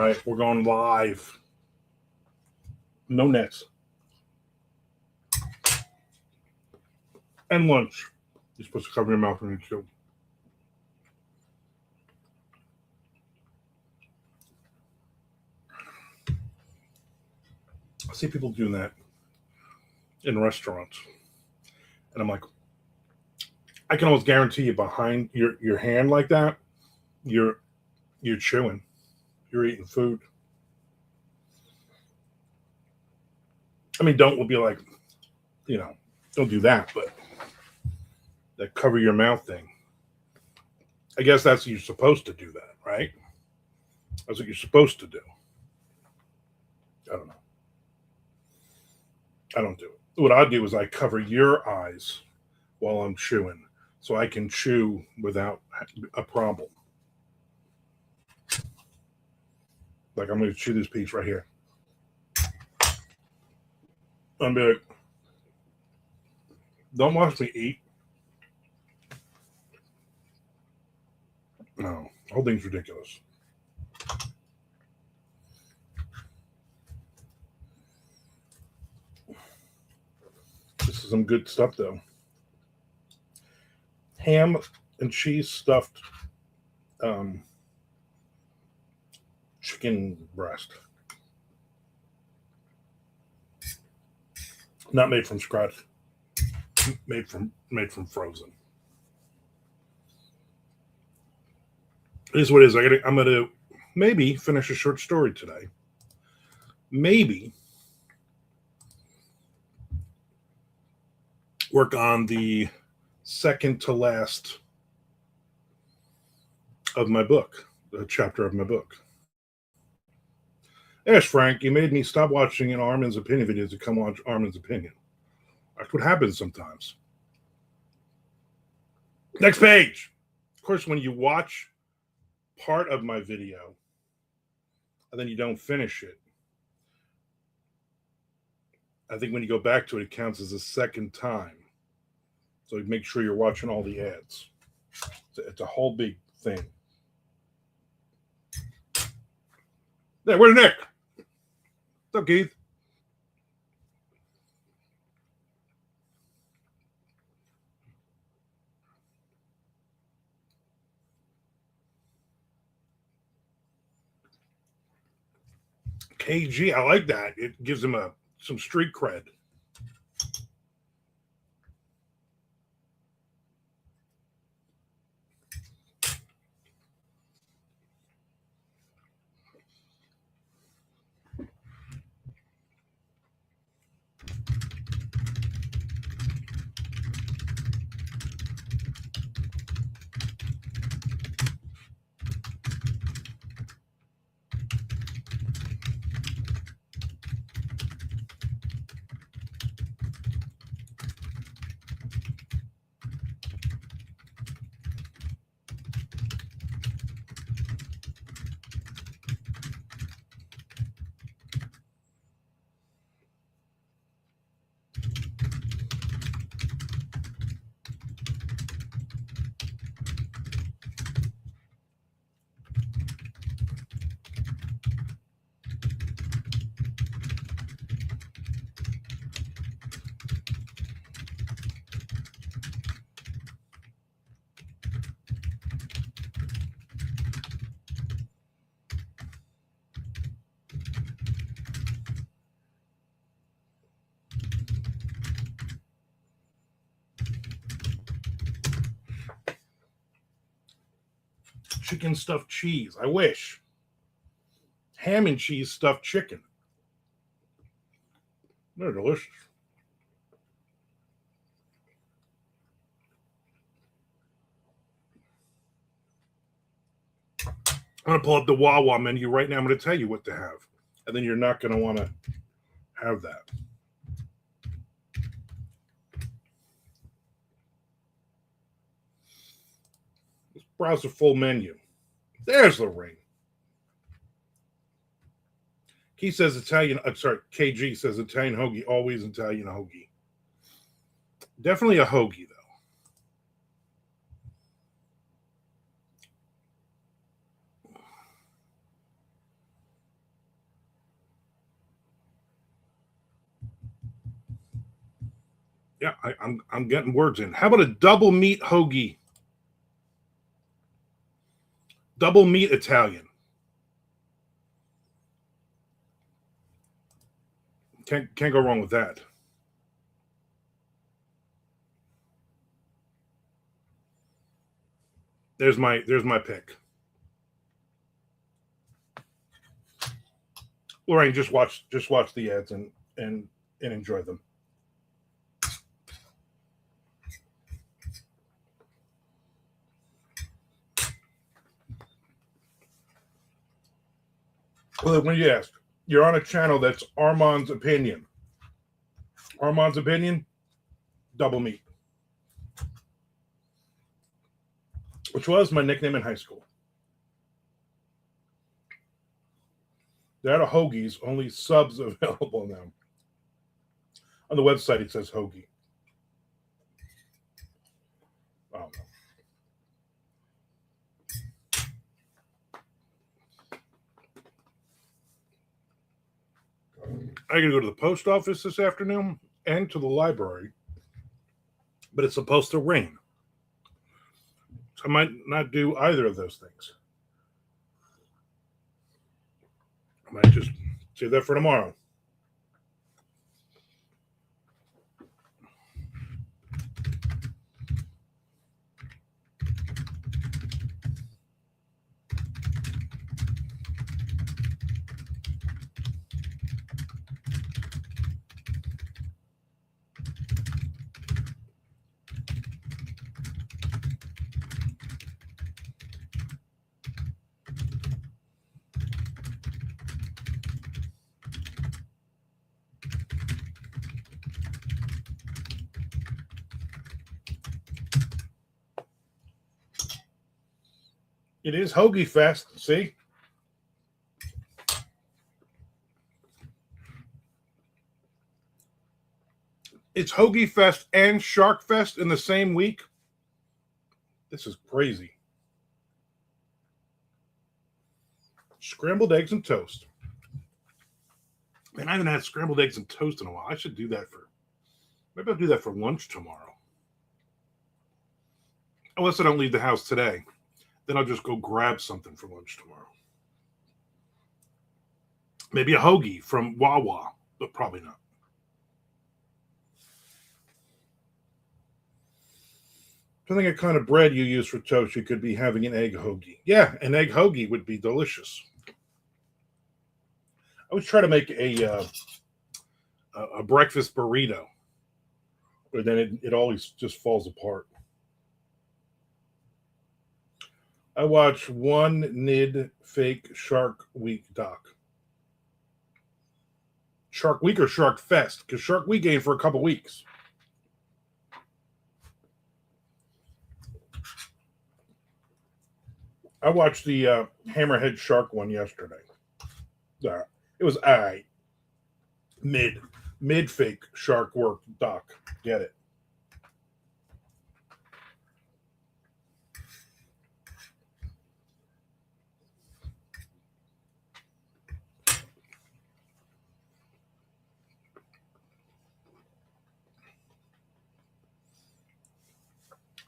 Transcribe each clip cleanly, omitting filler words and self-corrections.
right, we're going live. No nets. And lunch. You're supposed to cover your mouth when you chew. I see people doing that in restaurants. And I'm like, I can almost guarantee you behind your hand like that, you're chewing. You're eating food. I mean, don't be like, don't do that, but that cover your mouth thing. I guess that's you're supposed to do that, right? That's what you're supposed to do. I don't know. I don't do it. What I do is I cover your eyes while I'm chewing so I can chew without a problem. Like I'm going to chew this piece right here. I'm be like, don't watch me eat. No, the whole thing's ridiculous. This is some good stuff, though. Ham and cheese stuffed chicken breast. Not made from scratch. Made from frozen. It is what it is. I'm gonna maybe finish a short story today. Maybe work on the second to last of my book, the chapter of my book. Yes, Frank, you made me stop watching Armand's opinion videos to come watch Armand's opinion. That's what happens sometimes. Next page. Of course, when you watch part of my video and then you don't finish it, I think when you go back to it, it counts as a second time. So make sure you're watching all the ads. It's a whole big thing. There, where's Nick? What's up, Keith? KG, I like that. It gives him some street cred. Chicken stuffed cheese. I wish. Ham and cheese stuffed chicken. They're delicious. I'm going to pull up the Wawa menu right now. I'm going to tell you what to have. And then you're not going to want to have that. Let's browse the full menu. There's the ring. He says Italian. I'm sorry, KG says Italian hoagie. Always Italian hoagie. Definitely a hoagie, though. Yeah, I'm getting words in. How about a double meat hoagie? Double meat Italian. Can't go wrong with that. There's my pick. Lorraine, just watch the ads and enjoy them. Well, when you ask, you're on a channel that's Armand's opinion. Armand's opinion, double meat, which was my nickname in high school. They're out of hoagies, only subs available now. On the website, it says hoagie. I don't know. I gotta go to the post office this afternoon and to the library, but it's supposed to rain. So I might not do either of those things. I might just save that for tomorrow. It is Hoagie Fest. See? It's Hoagie Fest and Shark Fest in the same week. This is crazy. Scrambled eggs and toast. Man, I haven't had scrambled eggs and toast in a while. I should do that maybe I'll do that for lunch tomorrow. Unless I don't leave the house today. Then I'll just go grab something for lunch tomorrow. Maybe a hoagie from Wawa, but probably not. Depending on what kind of bread you use for toast, you could be having an egg hoagie. Yeah, an egg hoagie would be delicious. I always try to make a breakfast burrito, but then it always just falls apart. I watch one NID fake Shark Week doc. Shark Week or Shark Fest? Because Shark Week ain't for a couple weeks. I watched the Hammerhead Shark one yesterday. It was all right. Mid fake shark work doc. Get it?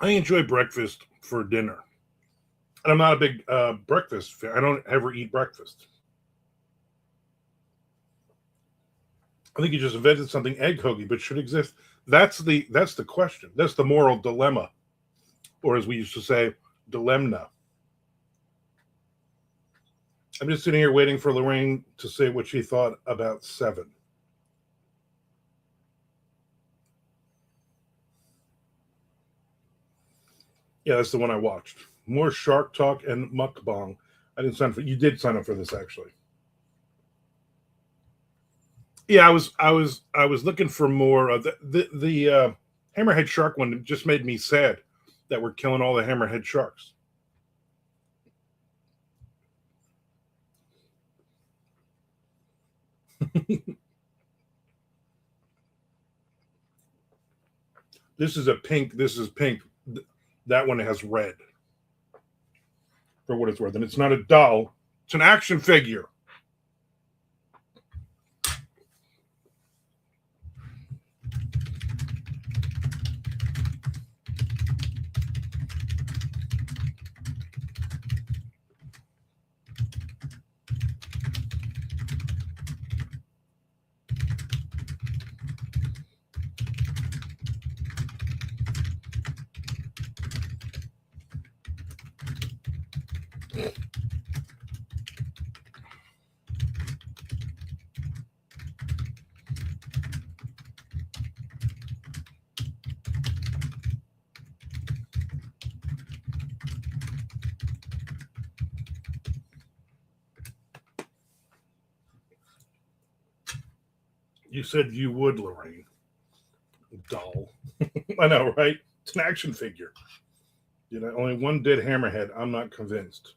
I enjoy breakfast for dinner. And I'm not a big breakfast fan. I don't ever eat breakfast. I think you just invented something, egg hoagie, but should exist. That's the question. That's the moral dilemma, or as we used to say, dilemma. I'm just sitting here waiting for Lorraine to say what she thought about Seven. Yeah, that's the one I watched. More Shark Talk and Mukbang. I didn't sign for. You did sign up for this actually. Yeah, I was looking for more. The hammerhead shark one just made me sad that we're killing all the hammerhead sharks. This is a pink. This is pink. That one has red. For what it's worth, and it's not a doll; it's an action figure. You said you would, Lorraine. Dull. I know, right? It's an action figure. Only one dead hammerhead. I'm not convinced.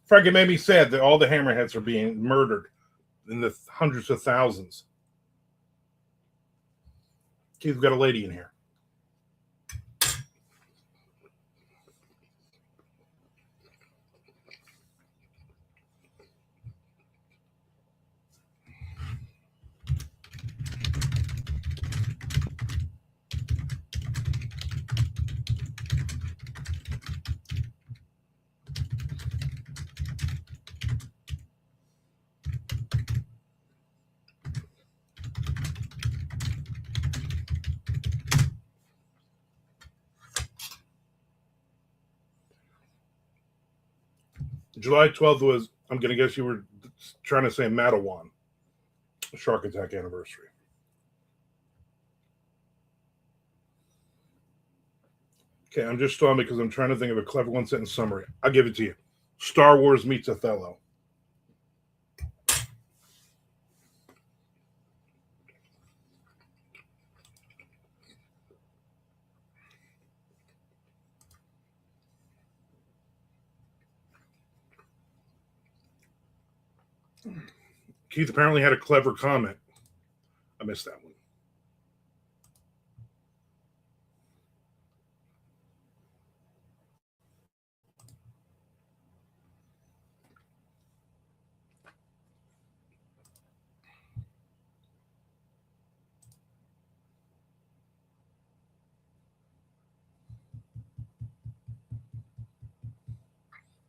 Frank, it made me sad that all the hammerheads are being murdered in the hundreds of thousands. Keith, we've got a lady in here. July 12th was, I'm going to guess you were trying to say Matawan, Shark Attack anniversary. Okay, I'm just stalling because I'm trying to think of a clever one sentence summary. I'll give it to you. Star Wars meets Othello. Keith apparently had a clever comment. I missed that one.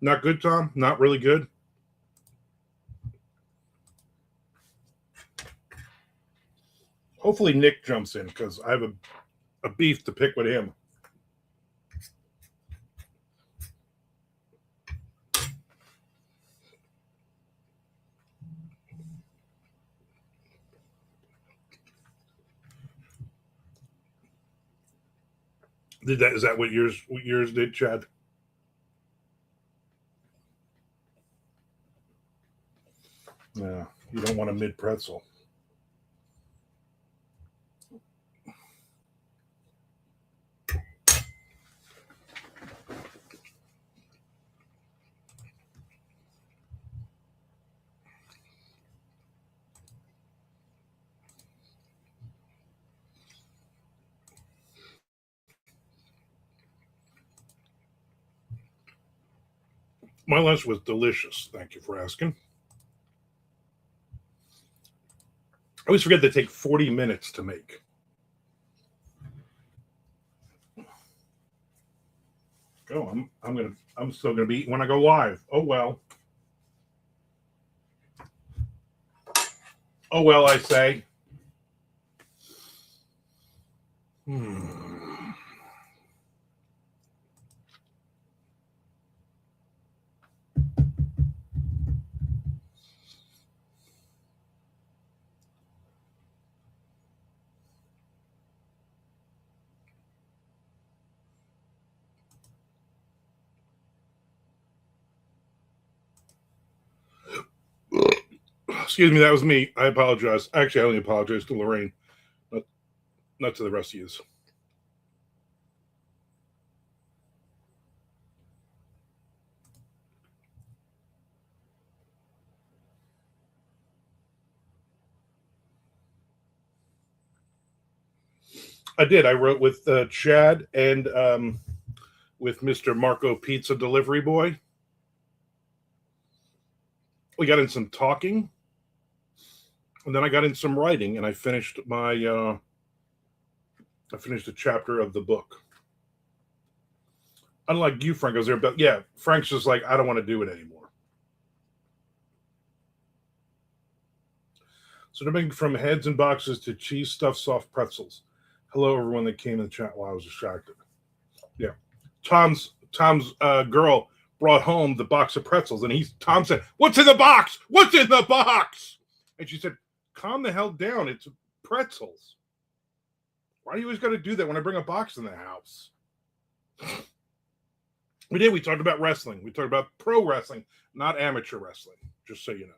Not good, Tom? Not really good? Hopefully Nick jumps in because I have a beef to pick with him. Is that what yours did, Chad? Yeah, you don't want a mid pretzel. My lunch was delicious. Thank you for asking. I always forget they take 40 minutes to make. Oh, I'm still gonna be eating when I go live. Oh well. Oh well, I say. Excuse me, that was me. I apologize. Actually, I only apologize to Lorraine, not to the rest of you. I did. I wrote with Chad and with Mr. Marco Pizza Delivery Boy. We got in some talking, and then I got in some writing, and I finished a chapter of the book. Unlike you, Frank, I was there, but yeah, Frank's just like, I don't want to do it anymore. So they're making from heads and boxes to cheese stuffed soft pretzels. Hello, everyone that came in the chat while I was distracted. Yeah, Tom's girl brought home the box of pretzels, and Tom said, "What's in the box? What's in the box?" And she said, "Calm the hell down. It's pretzels. Why do you always got to do that when I bring a box in the house?" We did. We talked about wrestling. We talked about pro wrestling, not amateur wrestling, just so you know.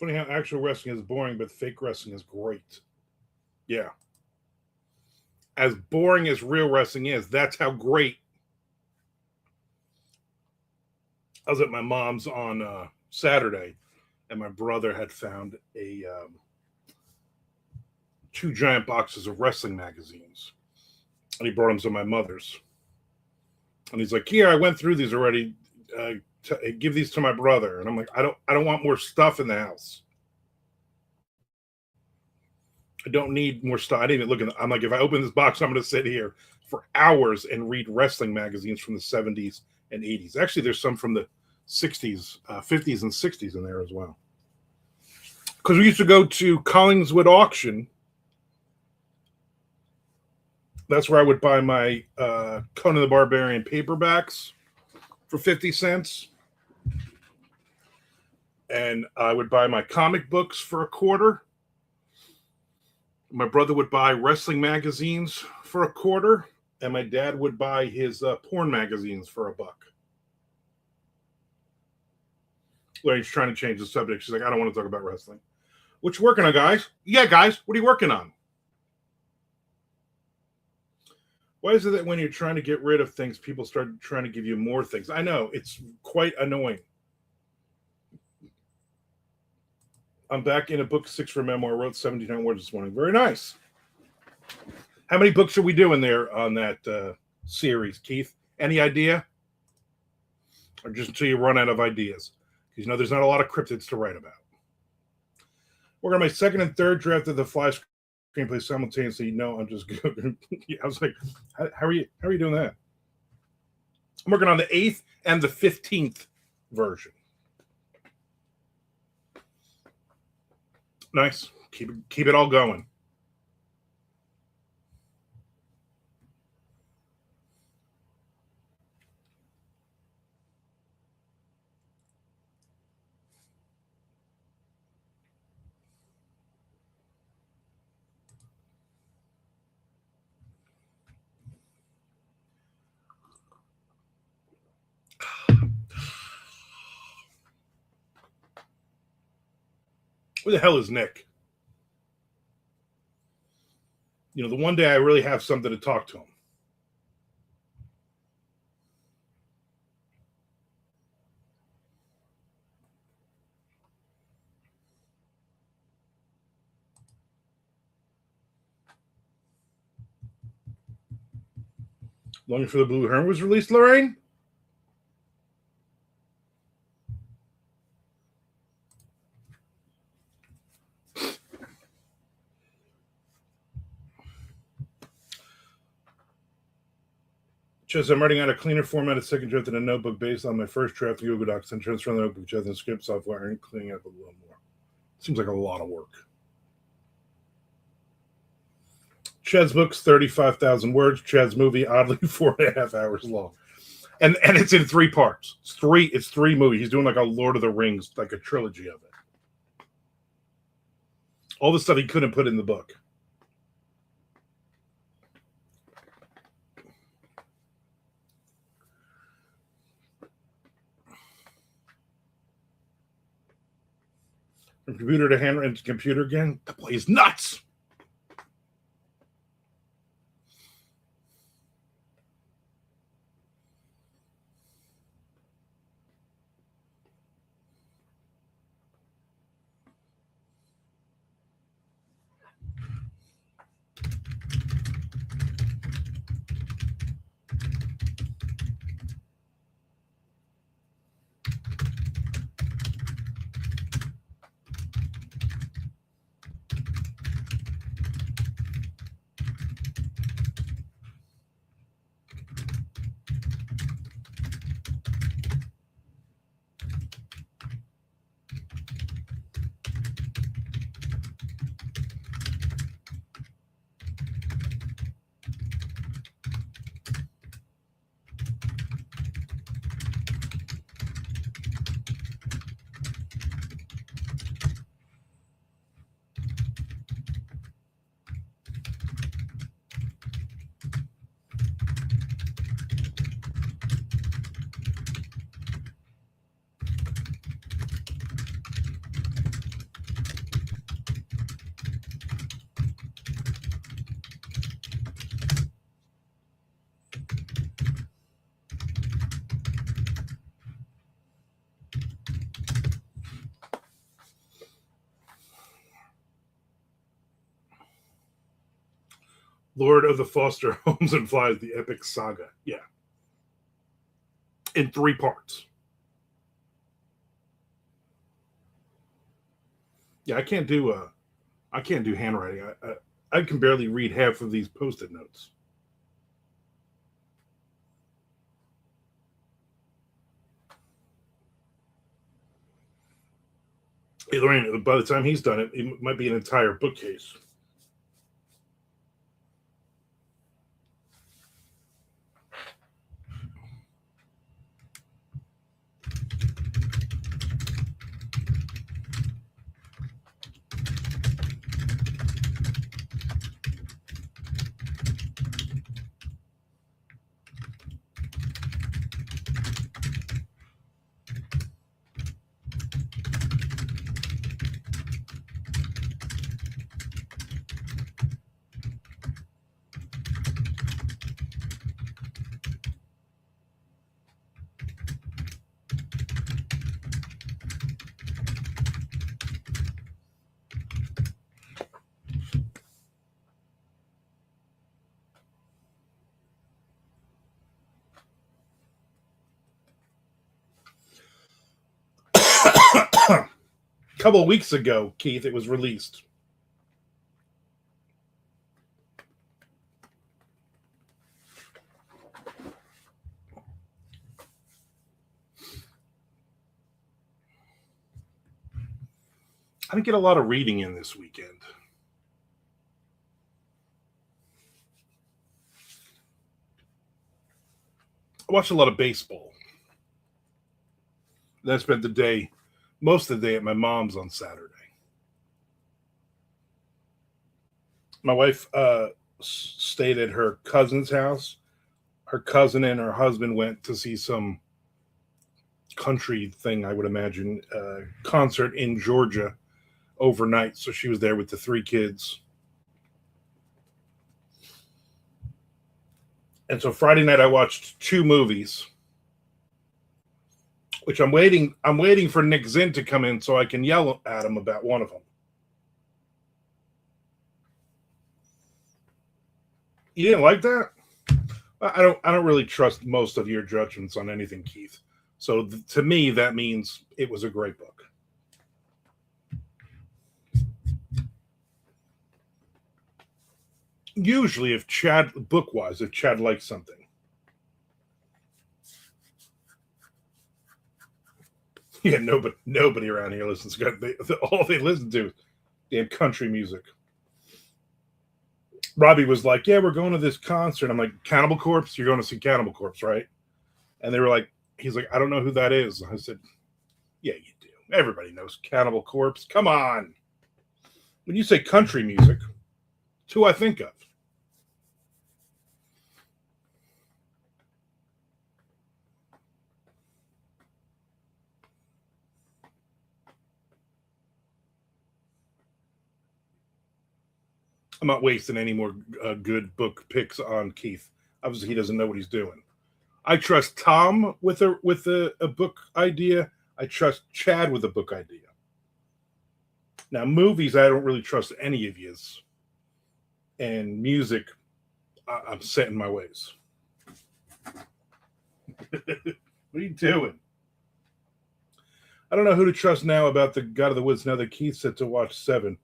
Funny how actual wrestling is boring, but fake wrestling is great. Yeah. As boring as real wrestling is, that's how great. I was at my mom's on Saturday, and my brother had found a two giant boxes of wrestling magazines, and he brought them to my mother's. And he's like, "Here, I went through these already. Give these to my brother." And I'm like, I don't want more stuff in the house. I don't need more stuff. I didn't even look at it. I'm like, if I open this box, I'm going to sit here for hours and read wrestling magazines from the 70s and 80s. Actually, there's some from the 60s, 50s, and 60s in there as well. Because we used to go to Collingswood Auction. That's where I would buy my Conan the Barbarian paperbacks for 50 cents. And I would buy my comic books for a quarter. My brother would buy wrestling magazines for a quarter, and my dad would buy his porn magazines for $1. Larry's trying to change the subject. She's like, I don't want to talk about wrestling. What you working on, guys? Yeah, guys, what are you working on? Why is it that when you're trying to get rid of things, people start trying to give you more things? I know, it's quite annoying. I'm back in a book 6 for memoir. I wrote 79 words this morning. Very nice. How many books are we doing there on that series, Keith? Any idea? Or just until you run out of ideas? Because, there's not a lot of cryptids to write about. Working on my second and third draft of the Fly screenplay simultaneously. No, I'm just good. I was like, how are you doing that? I'm working on the 8th and the 15th version. Nice. Keep it all going. Where the hell is Nick? The one day I really have something to talk to him. Longing for the Blue Heron was released, Lorraine? Just I'm writing out a cleaner formatted second draft in a notebook based on my first draft of Google Docs and transferring the notebook to the script software and cleaning up a little more. Seems like a lot of work. Chad's book's 35,000 words. Chad's movie, oddly, 4.5 hours long. And it's in 3 parts. It's three movies. He's doing like a Lord of the Rings, like a trilogy of it. All the stuff he couldn't put in the book. From computer to handwritten to computer again. That boy is nuts. Lord of the Foster Homes and Flies, the epic saga. Yeah, in 3 parts. Yeah, I can't do handwriting. I can barely read half of these post-it notes. Hey, Lorraine, by the time he's done it, it might be an entire bookcase. A couple of weeks ago, Keith, it was released. I didn't get a lot of reading in this weekend. I watched a lot of baseball. Then I spent the day, most of the day, at my mom's on Saturday. My wife stayed at her cousin's house. Her cousin and her husband went to see some country thing, I would imagine, concert in Georgia overnight. So she was there with the 3 kids. And so Friday night I watched 2 movies, which I'm waiting for Nick Zinn to come in so I can yell at him about one of them. You didn't like that? I don't really trust most of your judgments on anything, Keith. So to me, that means it was a great book. Usually, if Chad likes something, yeah, nobody around here listens. All they listen to is damn country music. Robbie was like, "Yeah, we're going to this concert." I'm like, "Cannibal Corpse? You're going to see Cannibal Corpse, right?" And they were like, "He's like, I don't know who that is." I said, "Yeah, you do. Everybody knows Cannibal Corpse. Come on." When you say country music, it's who I think of. I'm not wasting any more good book picks on Keith. Obviously, he doesn't know what he's doing. I trust Tom with a book idea. I trust Chad with a book idea. Now, movies, I don't really trust any of yous. And music, I'm set in my ways. What are you doing? I don't know who to trust now about the God of the Woods now that Keith said to watch Seven.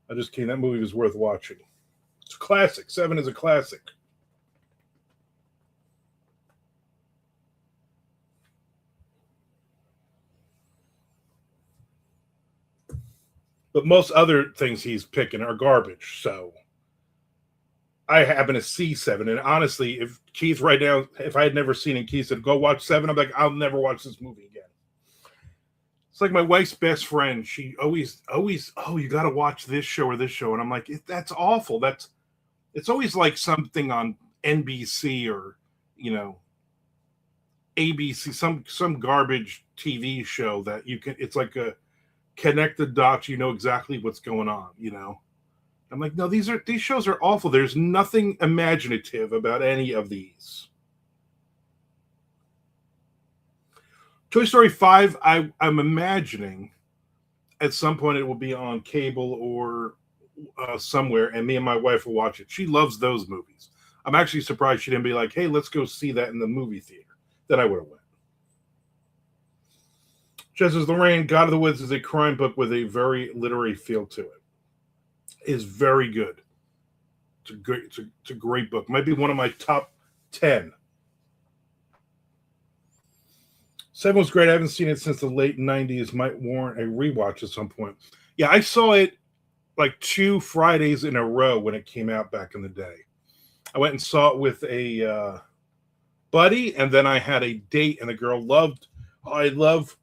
I just came. That movie was worth watching. It's a classic. Seven is a classic. But most other things he's picking are garbage. So I happen to see Seven. And honestly, if Keith right now, if I had never seen it, Keith said, "Go watch Seven," I'm like, "I'll never watch this movie again." It's like my wife's best friend. She always, oh, you got to watch this show or this show. And I'm like, that's awful. It's always like something on NBC or, you know, ABC, some garbage TV show that you can, it's like a connect the dots, you know exactly what's going on, you know. I'm like, no, these shows are awful. There's nothing imaginative about any of these. Toy Story 5, I'm imagining at some point it will be on cable or somewhere, and me and my wife will watch it. She loves those movies. I'm actually surprised she didn't be like, "Hey, let's go see that in the movie theater." Then I would have went. Just as Lorraine, God of the Woods is a crime book with a very literary feel to it. It is very good. It's a great book. Might be one of my top 10. Seven was great. I haven't seen it since the late '90s. Might warrant a rewatch at some point. Yeah, I saw it like 2 Fridays in a row when it came out back in the day. I went and saw it with a buddy, and then I had a date, and the girl loved. Oh, I love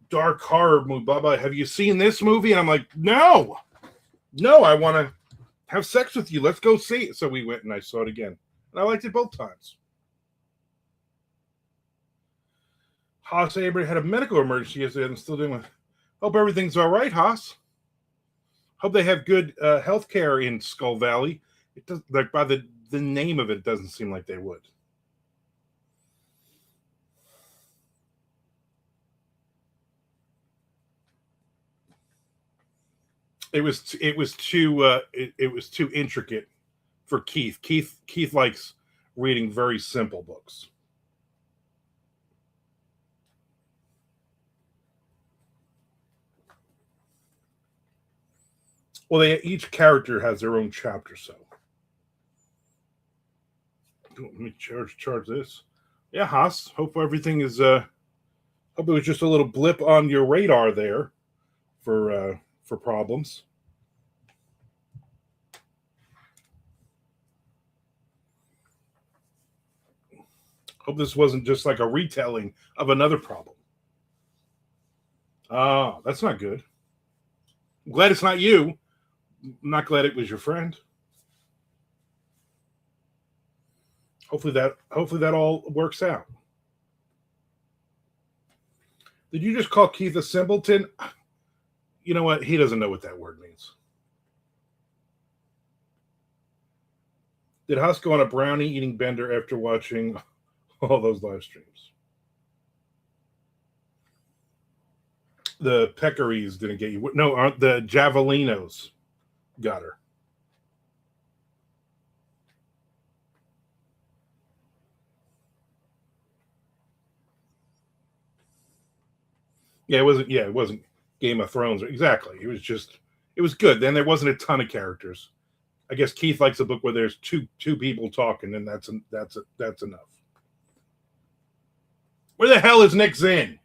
dark horror movie. Baba, have you seen this movie? And I'm like, no, no, I want to have sex with you. Let's go see it. So we went and I saw it again, and I liked it both times. Haas Abraham had a medical emergency yesterday. I'm still doing it. Hope everything's all right, Haas. Hope they have good health care in Skull Valley. It does, like by the name of it, it doesn't seem like they would. It was too intricate for Keith. Keith likes reading very simple books. Well, each character has their own chapter, so let me charge this. Yeah, Haas. Hope everything is. Hope it was just a little blip on your radar there for problems. Hope this wasn't just like a retelling of another problem. Ah, that's not good. I'm glad it's not you. I'm not glad it was your friend. Hopefully that all works out. Did you just call Keith a simpleton? You know what? He doesn't know what that word means. Did Haas go on a brownie eating bender after watching all those live streams? The peccaries didn't get you. No, the javelinos got her. Yeah, it wasn't. Yeah, it wasn't Game of Thrones. Exactly. It was just. It was good. Then there wasn't a ton of characters. I guess Keith likes a book where there's two people talking, and that's enough. Where the hell is Nick Zinn?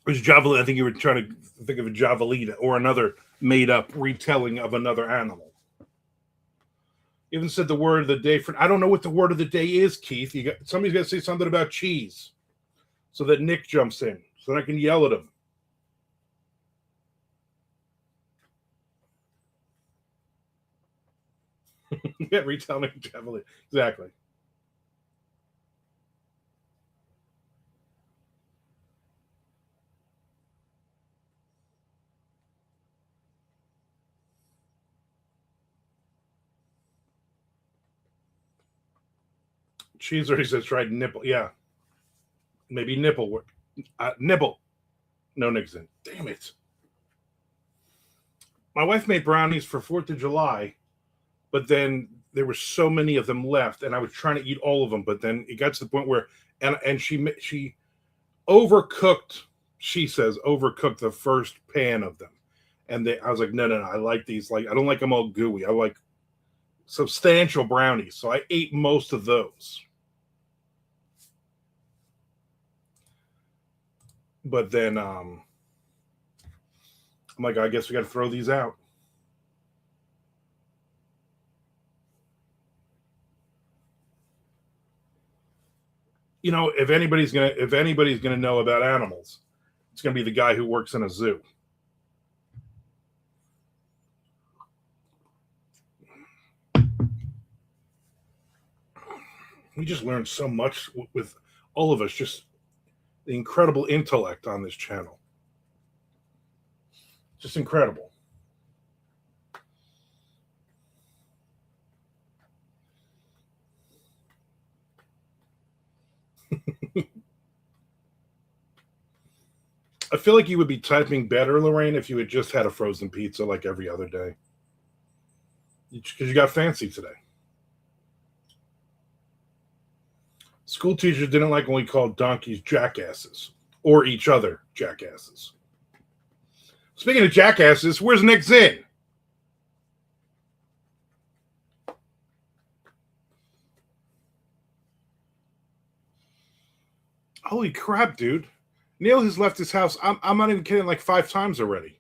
It was javelin. I think you were trying to think of a javelina or another made up retelling of another animal. You even said the word of the day for. I don't know what the word of the day is, Keith. Somebody's got to say something about cheese, so that Nick jumps in, so that I can yell at him. Yeah, retelling javelin. Exactly. Cheese already says tried nipple. Yeah, maybe nipple. Nibble. No Nixon. Damn it. My wife made brownies for 4th of July, but then there were so many of them left, and I was trying to eat all of them, but then it got to the point where, and she overcooked, she says, overcooked the first pan of them. And I was like, no, no, no, I like these. Like, I don't like them all gooey. I like substantial brownies. So I ate most of those. But then I'm like, I guess we got to throw these out. You know, if anybody's gonna know about animals, it's gonna be the guy who works in a zoo. We just learned so much with all of us, just the incredible intellect on this channel. Just incredible. I feel like you would be typing better, Lorraine, if you had just had a frozen pizza like every other day. Because you got fancy today. School teachers didn't like when we called donkeys jackasses or each other jackasses. Speaking of jackasses, where's Nick Zinn? Holy crap, dude. Neil has left his house. I'm not even kidding, like 5 times already.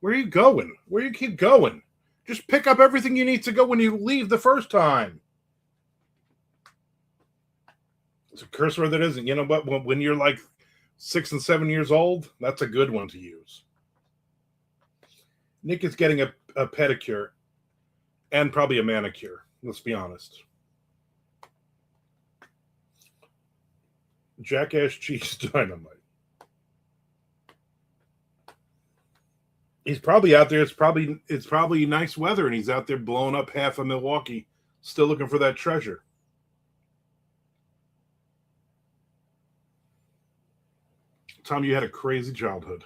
Where are you going? Where do you keep going? Just pick up everything you need to go when you leave the first time. It's a curse word that isn't. You know what? When you're like 6 and 7 years old, that's a good one to use. Nick is getting a pedicure and probably a manicure. Let's be honest. Jackass cheese dynamite. He's probably out there. It's probably nice weather, and he's out there blowing up half of Milwaukee, still looking for that treasure. Tom, you had a crazy childhood.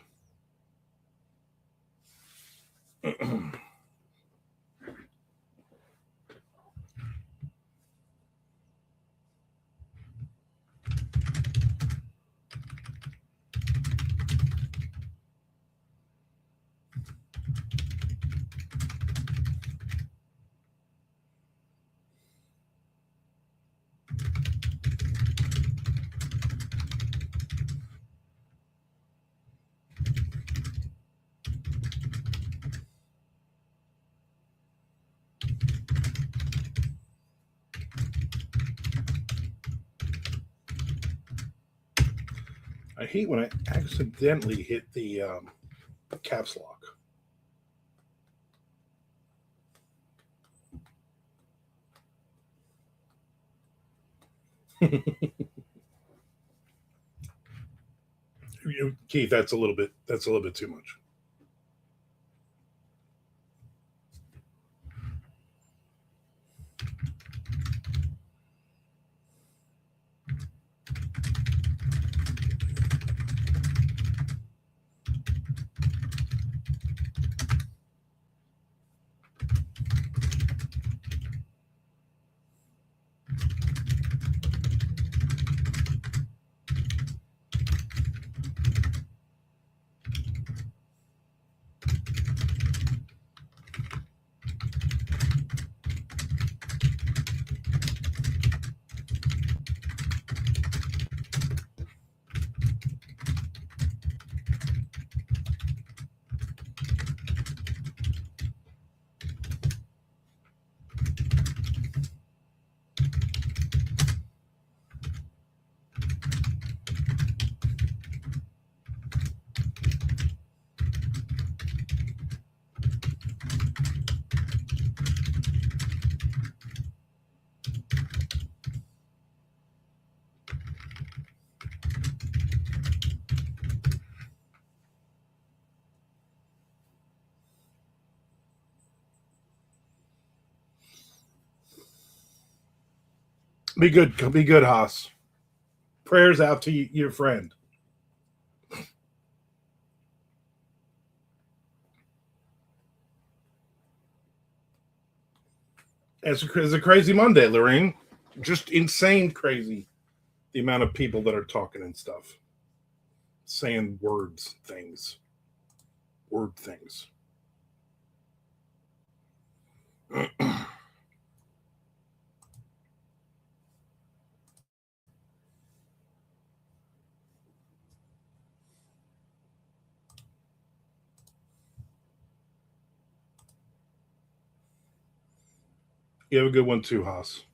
I hate when I accidentally hit the caps lock. Keith, that's a little bit too much. Be good. Be good, Haas. Prayers out to your friend. It's a crazy Monday, Lorraine. Just insane crazy. The amount of people that are talking and stuff. Saying things. Word things. You have a good one too, Haas.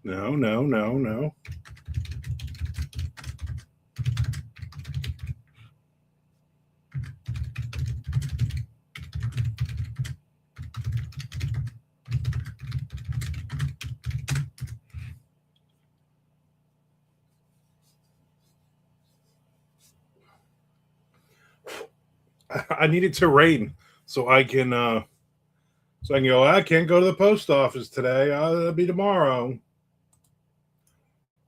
No. I need it to rain so I can go. I can't go to the post office today. It'll be tomorrow.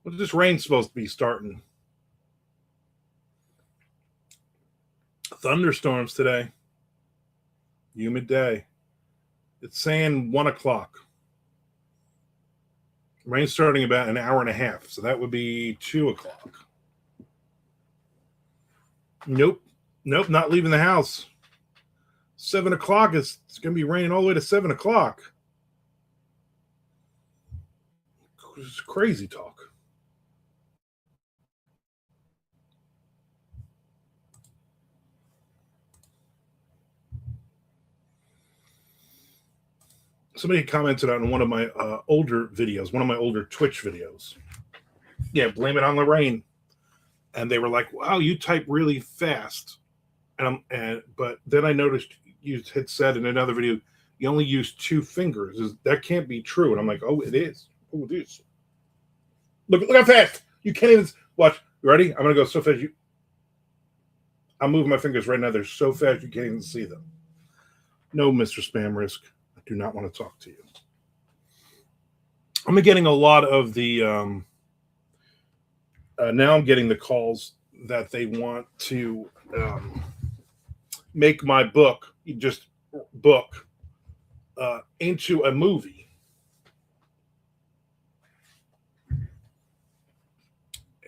What's this rain supposed to be starting? Thunderstorms today. Humid day. It's saying 1:00. Rain's starting about an hour and a half, so that would be 2:00. Nope, not leaving the house. 7:00 it's going to be raining all the way to 7:00. It's crazy talk. Somebody commented on one of my older videos, one of my older Twitch videos. Yeah, blame it on the rain. And they were like, "Wow, you type really fast." But then I noticed you had said in another video you only use 2 fingers. That can't be true. And I'm like, "Oh, it is. Oh, it is." Look how fast. You can't even watch. You ready? I'm gonna go so fast. I'm moving my fingers right now. They're so fast you can't even see them. No, Mr. Spam Risk. I do not want to talk to you. I'm getting a lot of the now I'm getting the calls that they want to make my book into a movie.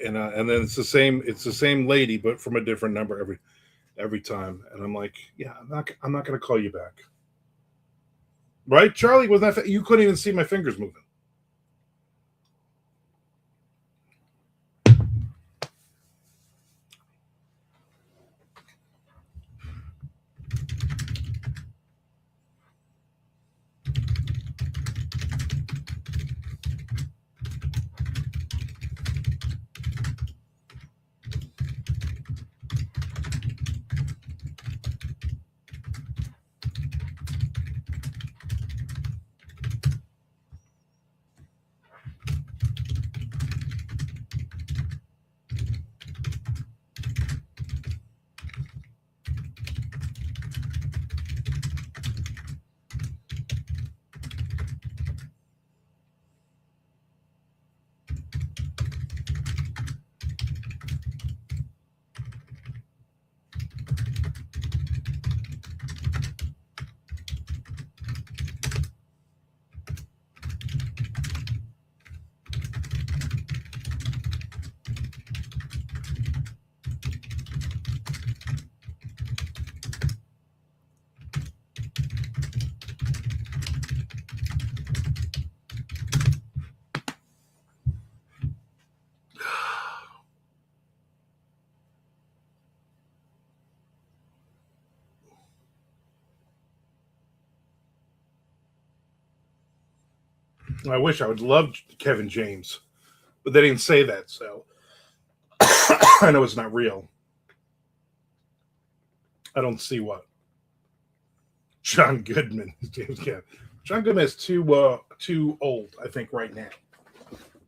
And then it's the same lady, but from a different number every time. And I'm like, yeah, I'm not going to call you back. Right, Charlie? Was that you couldn't even see my fingers moving? I wish I would love Kevin James, but they didn't say that, so I know it's not real. I don't see what. John Goodman, James Cameron. John Goodman is too old, I think, right now.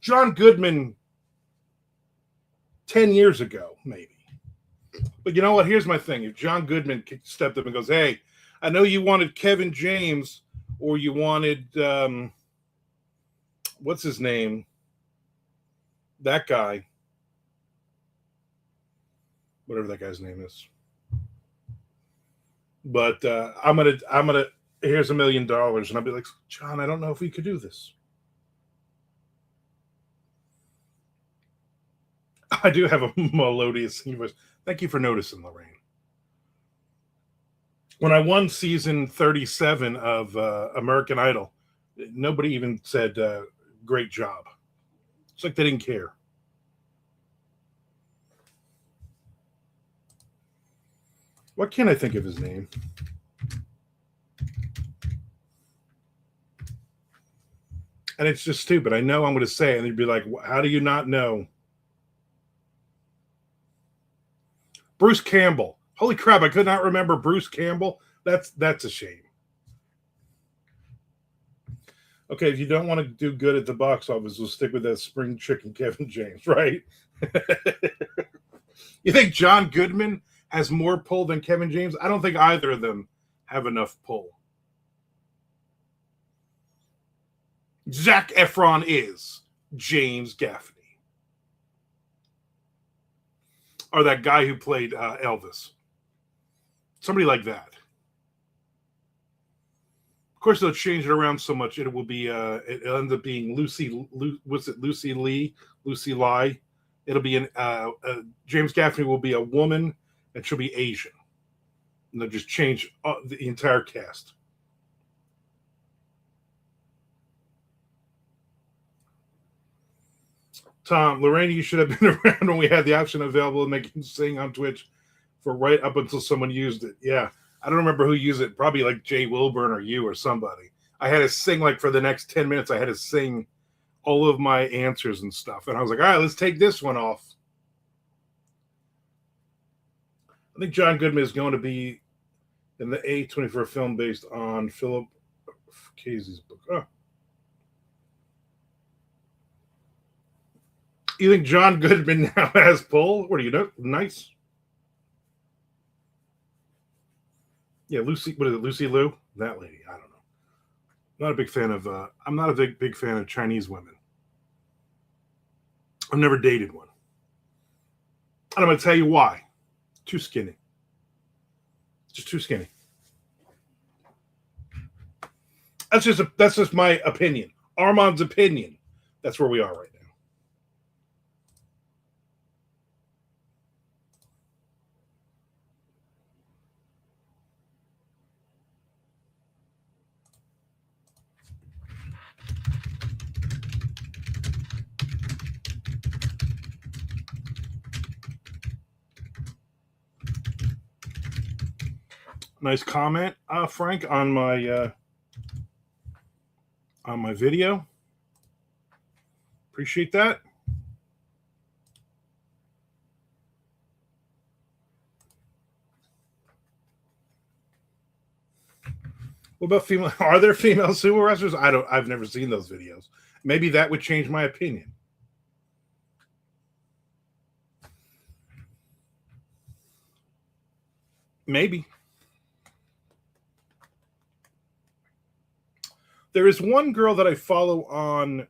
John Goodman 10 years ago, maybe. But you know what? Here's my thing. If John Goodman stepped up and goes, hey, I know you wanted Kevin James or you wanted, what's his name? That guy. Whatever that guy's name is. But I'm gonna. Here's $1 million, and I'll be like, John, I don't know if we could do this. I do have a melodious voice. Thank you for noticing, Lorraine. When I won season 37 of American Idol, nobody even said great job. It's like they didn't care. What can I think of his name? And it's just stupid. I know I'm going to say it, and they'd be like, how do you not know? Bruce Campbell. Holy crap, I could not remember Bruce Campbell. That's a shame. Okay, if you don't want to do good at the box office, we'll stick with that spring chicken Kevin James, right? You think John Goodman has more pull than Kevin James? I don't think either of them have enough pull. Zac Efron is James Gaffney. Or that guy who played Elvis. Somebody like that. Of course, they'll change it around so much. It will be. It'll end up being Lucy. What's it? Lucy Lee. Lucy Lai. It'll be James Gaffney will be a woman, and she'll be Asian. And they'll just change the entire cast. Tom, Lorraine, you should have been around when we had the option available to make him sing on Twitch for right up until someone used it. Yeah. I don't remember who used it. Probably like Jay Wilburn or you or somebody. I had to sing like for the next 10 minutes. I had to sing all of my answers and stuff. And I was like, all right, let's take this one off. I think John Goodman is going to be in the A24 film based on Philip Casey's book. Oh. You think John Goodman now has pull? What do you know? Nice. Yeah, Lucy. What is it? Lucy Liu? That lady. I don't know. I'm not a big fan of. I'm not a big fan of Chinese women. I've never dated one. And I'm going to tell you why. Too skinny. Just too skinny. That's just my opinion. Armand's opinion. That's where we are right now. Nice comment, Frank, on my video. Appreciate that. What about female? Are there female sumo wrestlers? I've never seen those videos. Maybe that would change my opinion. Maybe. There is one girl that I follow on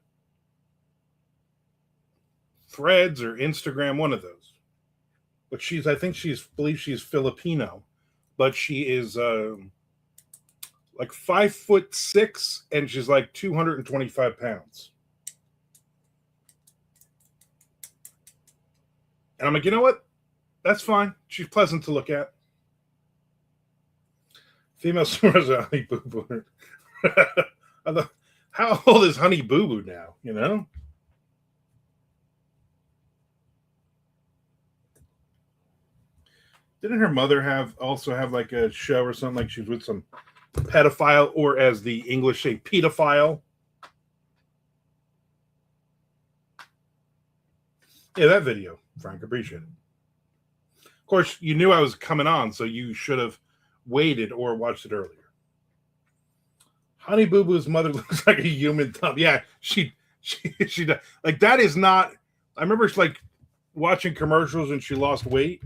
Threads or Instagram, one of those. But I believe she's Filipino, but she is like 5'6", and she's like 225 pounds. And I'm like, you know what? That's fine. She's pleasant to look at. Female swimmers are Honey Boo Boo. How old is Honey Boo Boo now? You know? Didn't her mother also have like a show or something, like she was with some pedophile, or as the English say, pedophile? Yeah, that video, Frank. Appreciate it. Of course, you knew I was coming on, so you should have waited or watched it earlier. Honey Boo Boo's mother looks like a human thumb. Yeah, she does. Like that is not. I remember like watching commercials and she lost weight,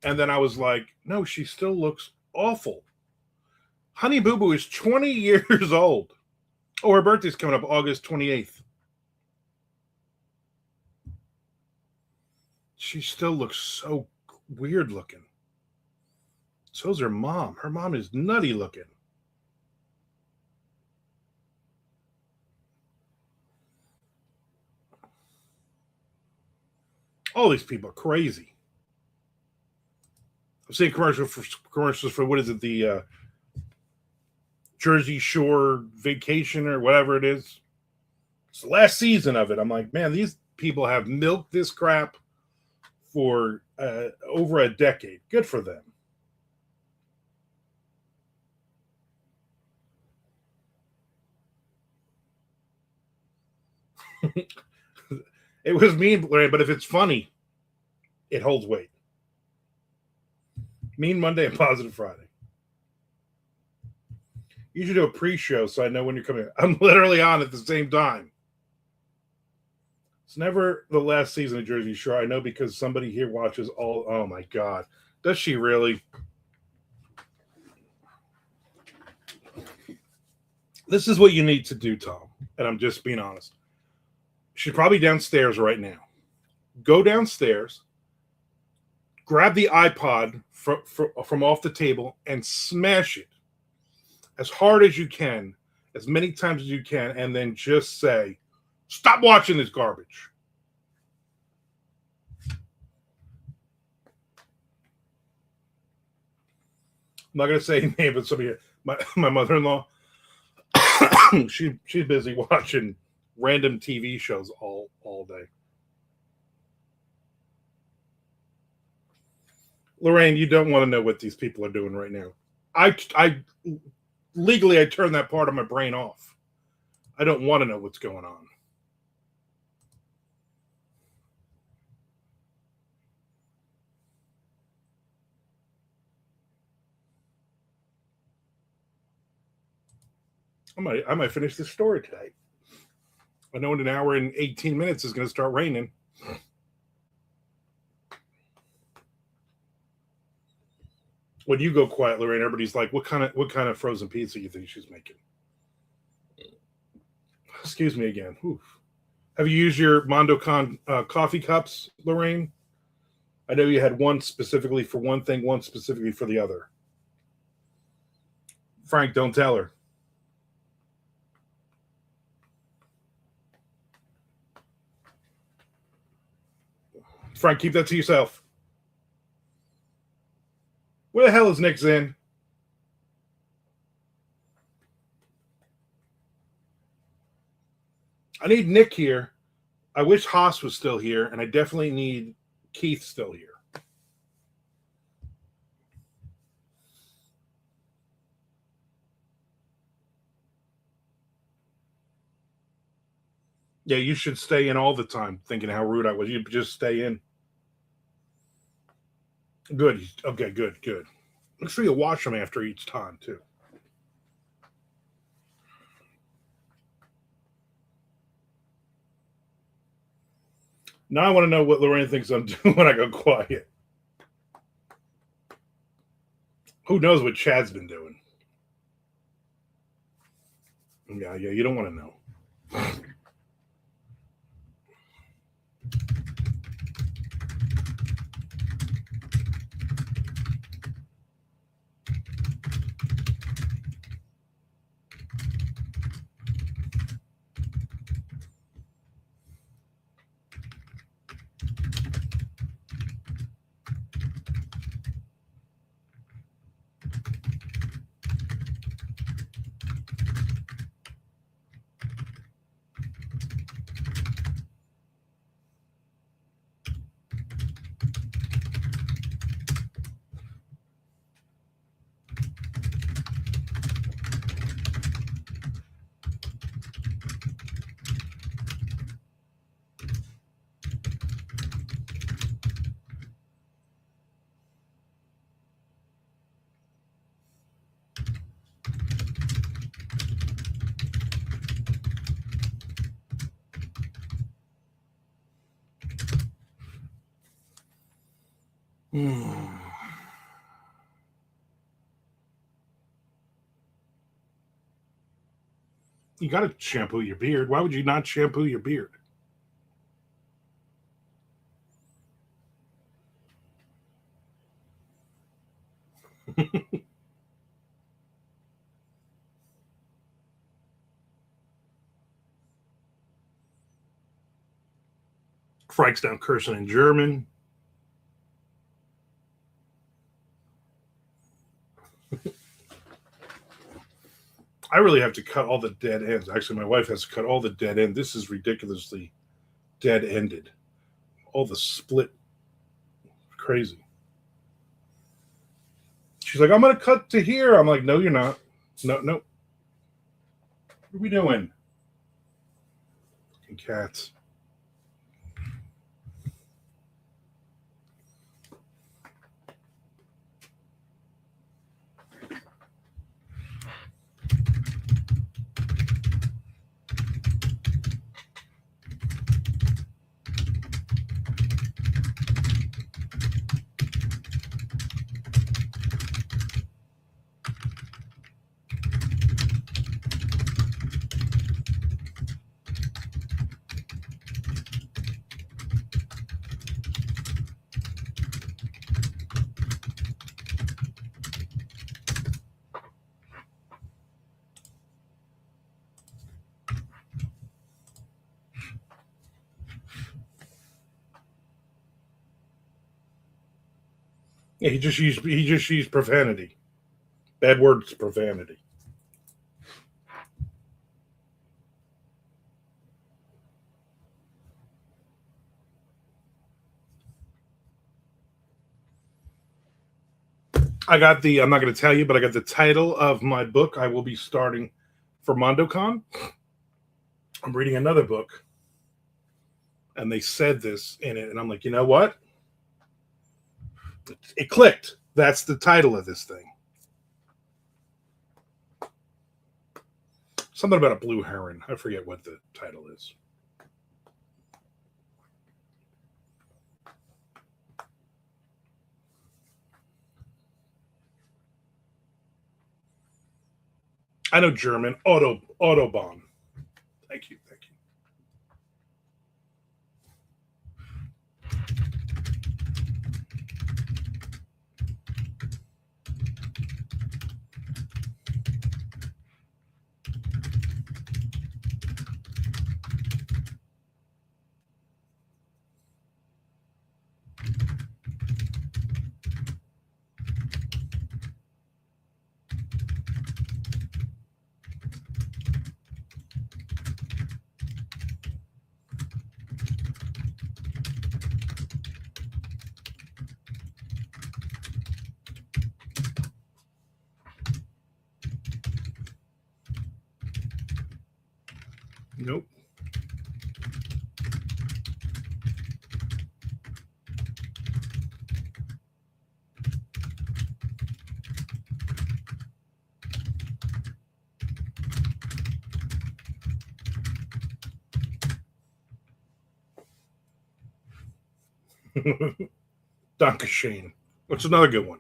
and then I was like, no, she still looks awful. Honey Boo Boo is 20 years old. Oh, her birthday's coming up August 28th. She still looks so weird looking. So's her mom. Her mom is nutty looking. All these people are crazy. I'm seeing commercials for what is it, the Jersey Shore vacation or whatever it is. It's the last season of it. I'm like, man, these people have milked this crap for over a decade. Good for them. It was mean, but if it's funny, it holds weight. Mean Monday and Positive Friday. You should do a pre-show so I know when you're coming. I'm literally on at the same time. It's never the last season of Jersey Shore. I know because somebody here watches all. Oh my God. Does she really? This is what you need to do, Tom. And I'm just being honest. She's probably downstairs right now. Go downstairs, grab the iPod from off the table, and smash it as hard as you can, as many times as you can, and then just say, stop watching this garbage. I'm not going to say a name, but somebody, my mother-in-law, she's busy watching random TV shows all day. Lorraine, you don't want to know what these people are doing right now. I legally I turn that part of my brain off. I don't want to know what's going on. I might finish this story today. I know in an hour and 18 minutes it's going to start raining. When you go quiet, Lorraine, everybody's like, what kind of frozen pizza you think she's making? Excuse me again. Oof. Have you used your MondoCon coffee cups, Lorraine? I know you had one specifically for one thing, one specifically for the other. Frank, don't tell her. Frank, keep that to yourself. Where the hell is Nick Zinn? I need Nick here. I wish Haas was still here, and I definitely need Keith still here. Yeah, you should stay in all the time, thinking how rude I was. You just stay in. Good. Okay, good. Make sure you wash them after each time, too. Now I want to know what Lorraine thinks I'm doing when I go quiet. Who knows what Chad's been doing? Yeah, you don't want to know. Hmm. You got to shampoo your beard. Why would you not shampoo your beard? Frank's down cursing in German. I really have to cut all the dead ends. Actually, my wife has to cut all the dead ends. This is ridiculously dead ended. All the split, crazy. She's like, I'm going to cut to here. I'm like, no, you're not. No, no. What are we doing? Fucking cats. Yeah, he just used profanity. Bad words, profanity. I got the. I'm not going to tell you, but I got the title of my book. I will be starting for MondoCon. I'm reading another book, and they said this in it, and I'm like, you know what? It clicked. That's the title of this thing. Something about a blue heron. I forget what the title is. I know German. Autobahn. Thank you. Thank you. Nope. Dankeschön. What's another good one?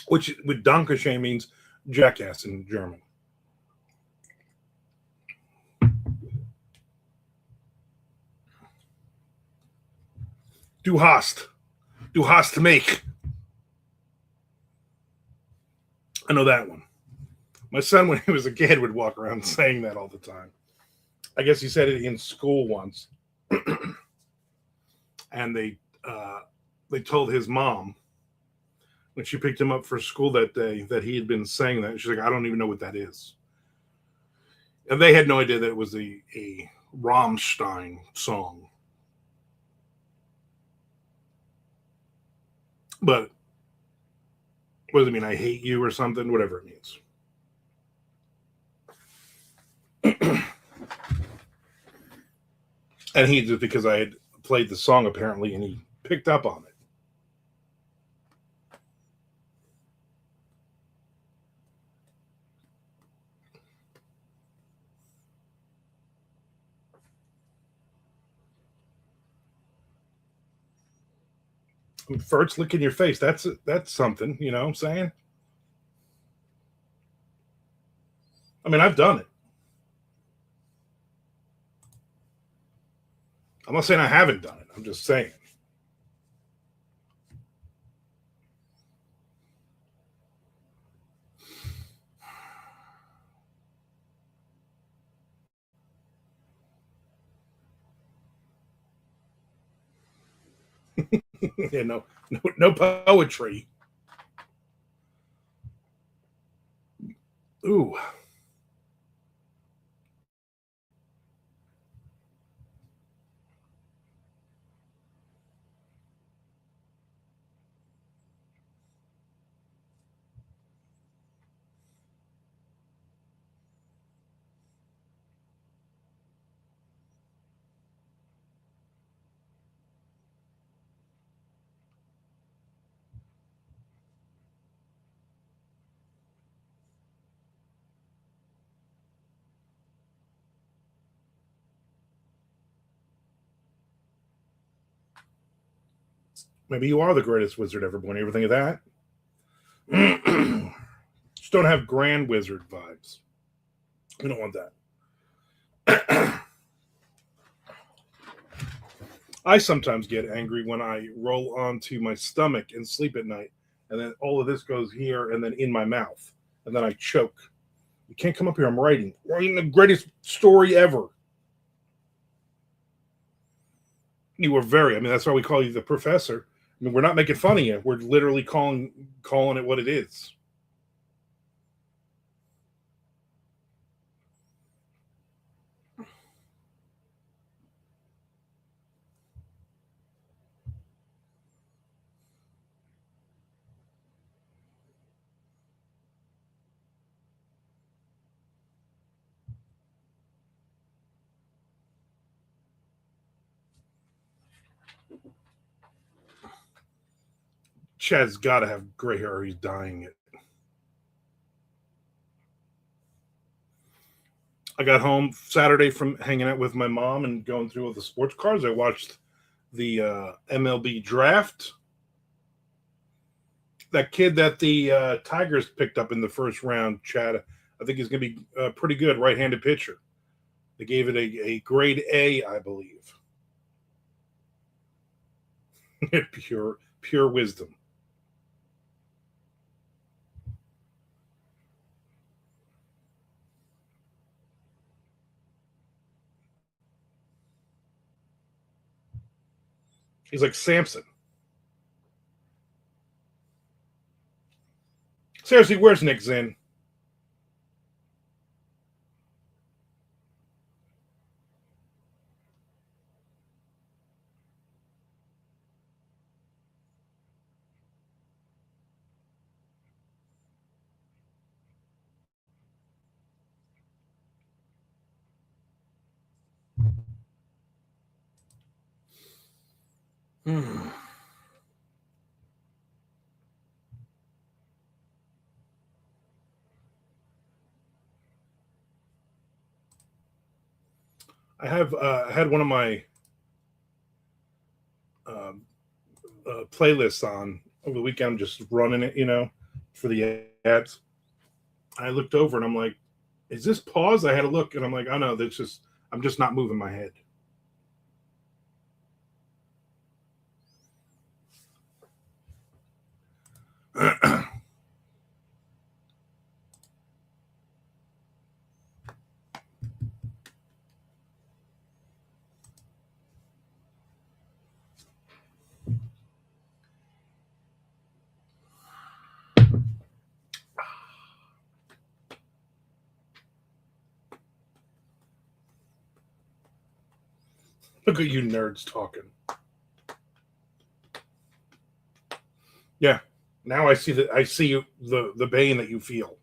Which with Dankeschön means jackass in German. Du hast. Du hast mich. I know that one. My son, when he was a kid, would walk around saying that all the time. I guess he said it in school once, and they told his mom when she picked him up for school that day that he had been saying that. She's like, I don't even know what that is, and they had no idea that it was a Rammstein song. But what does it mean? I hate you or something? Whatever it means. And he did because I had played the song apparently, and he picked up on it. First, lick in your face. That's something. You know what I'm saying? I mean, I've done it. I'm not saying I haven't done it. I'm just saying. Yeah, no poetry. Ooh, maybe you are the greatest wizard ever born. You ever think of that? Just don't have grand wizard vibes. We don't want that. I sometimes get angry when I roll onto my stomach and sleep at night, and then all of this goes here and then in my mouth, and then I choke. You can't come up here. I'm writing the greatest story ever. You were very. I mean, that's why we call you the professor. I mean, we're not making fun of you. We're literally calling it what it is. Chad's got to have gray hair or he's dying it. I got home Saturday from hanging out with my mom and going through all the sports cars. I watched the MLB draft. That kid that the Tigers picked up in the first round, Chad, I think he's going to be pretty good right-handed pitcher. They gave it a grade A, I believe. Pure wisdom. He's like Samson. Seriously, where's Nick Zinn? Hmm. I had one of my uh, playlists on over the weekend. I'm just running it, for the ads. I looked over and I'm like, "Is this pause?" I had a look and I'm like, "Oh no, that's just I'm just not moving my head." Look at you nerds talking. Yeah. Now I see you the pain that you feel.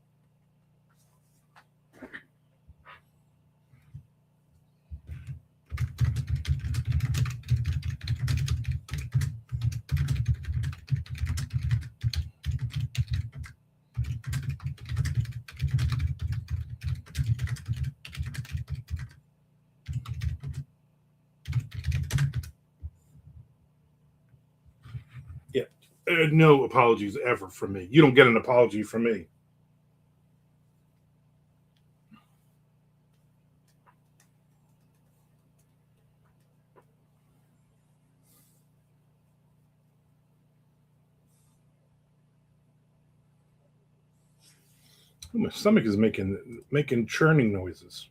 Yeah. No apologies ever from me. You don't get an apology from me. My stomach is making churning noises.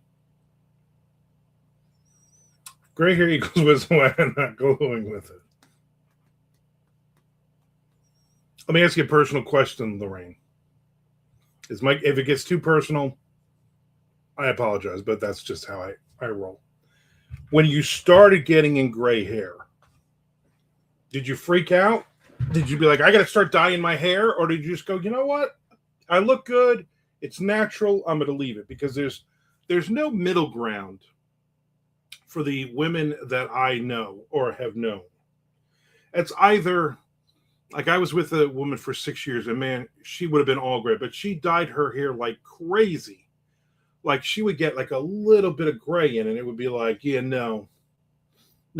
Gray hair equals wisdom. I'm not going with it. Let me ask you a personal question, Lorraine. Is Mike? If it gets too personal, I apologize, but that's just how I roll. When you started getting in gray hair, did you freak out? Did you be like, I got to start dyeing my hair? Or did you just go, you know what? I look good. It's natural. I'm going to leave it because there's no middle ground for the women that I know or have known. It's either like I was with a woman for 6 years, and man, she would have been all gray, but she dyed her hair like crazy. Like she would get like a little bit of gray in it, and it would be like, yeah, no,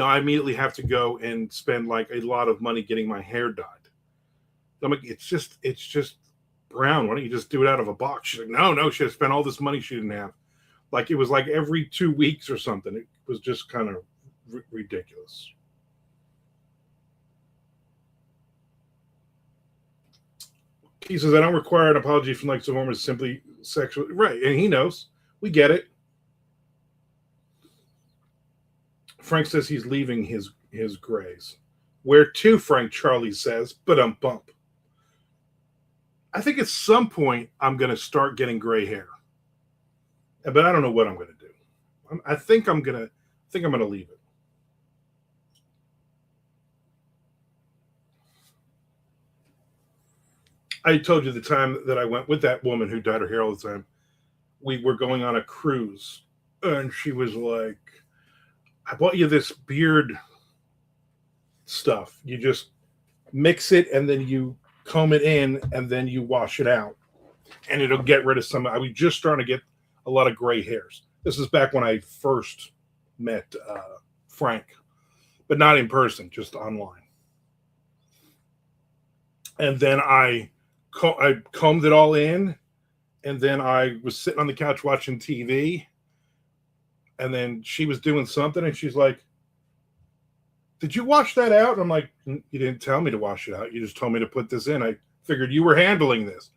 I immediately have to go and spend like a lot of money getting my hair dyed. I'm like, it's just brown. Why don't you just do it out of a box? She's like, no, she had spent all this money she didn't have. Like it was like every 2 weeks or something. It was just kind of ridiculous. He says, I don't require an apology from like someone is simply sexual. Right. And he knows. We get it. Frank says he's leaving his grays. Where to, Frank? Charlie says, but bump. I think at some point I'm going to start getting gray hair, but I don't know what I'm going to do. I think I'm going to leave it. I told you the time that I went with that woman who dyed her hair all the time. We were going on a cruise, and she was like, I bought you this beard stuff. You just mix it, and then you comb it in, and then you wash it out, and it'll get rid of some. I was just starting to get a lot of gray hairs. This is back when I first met Frank, but not in person, just online. And then I combed it all in, and then I was sitting on the couch watching TV, and then she was doing something, and she's like, did you wash that out? And I'm like, you didn't tell me to wash it out. You just told me to put this in. I figured you were handling this.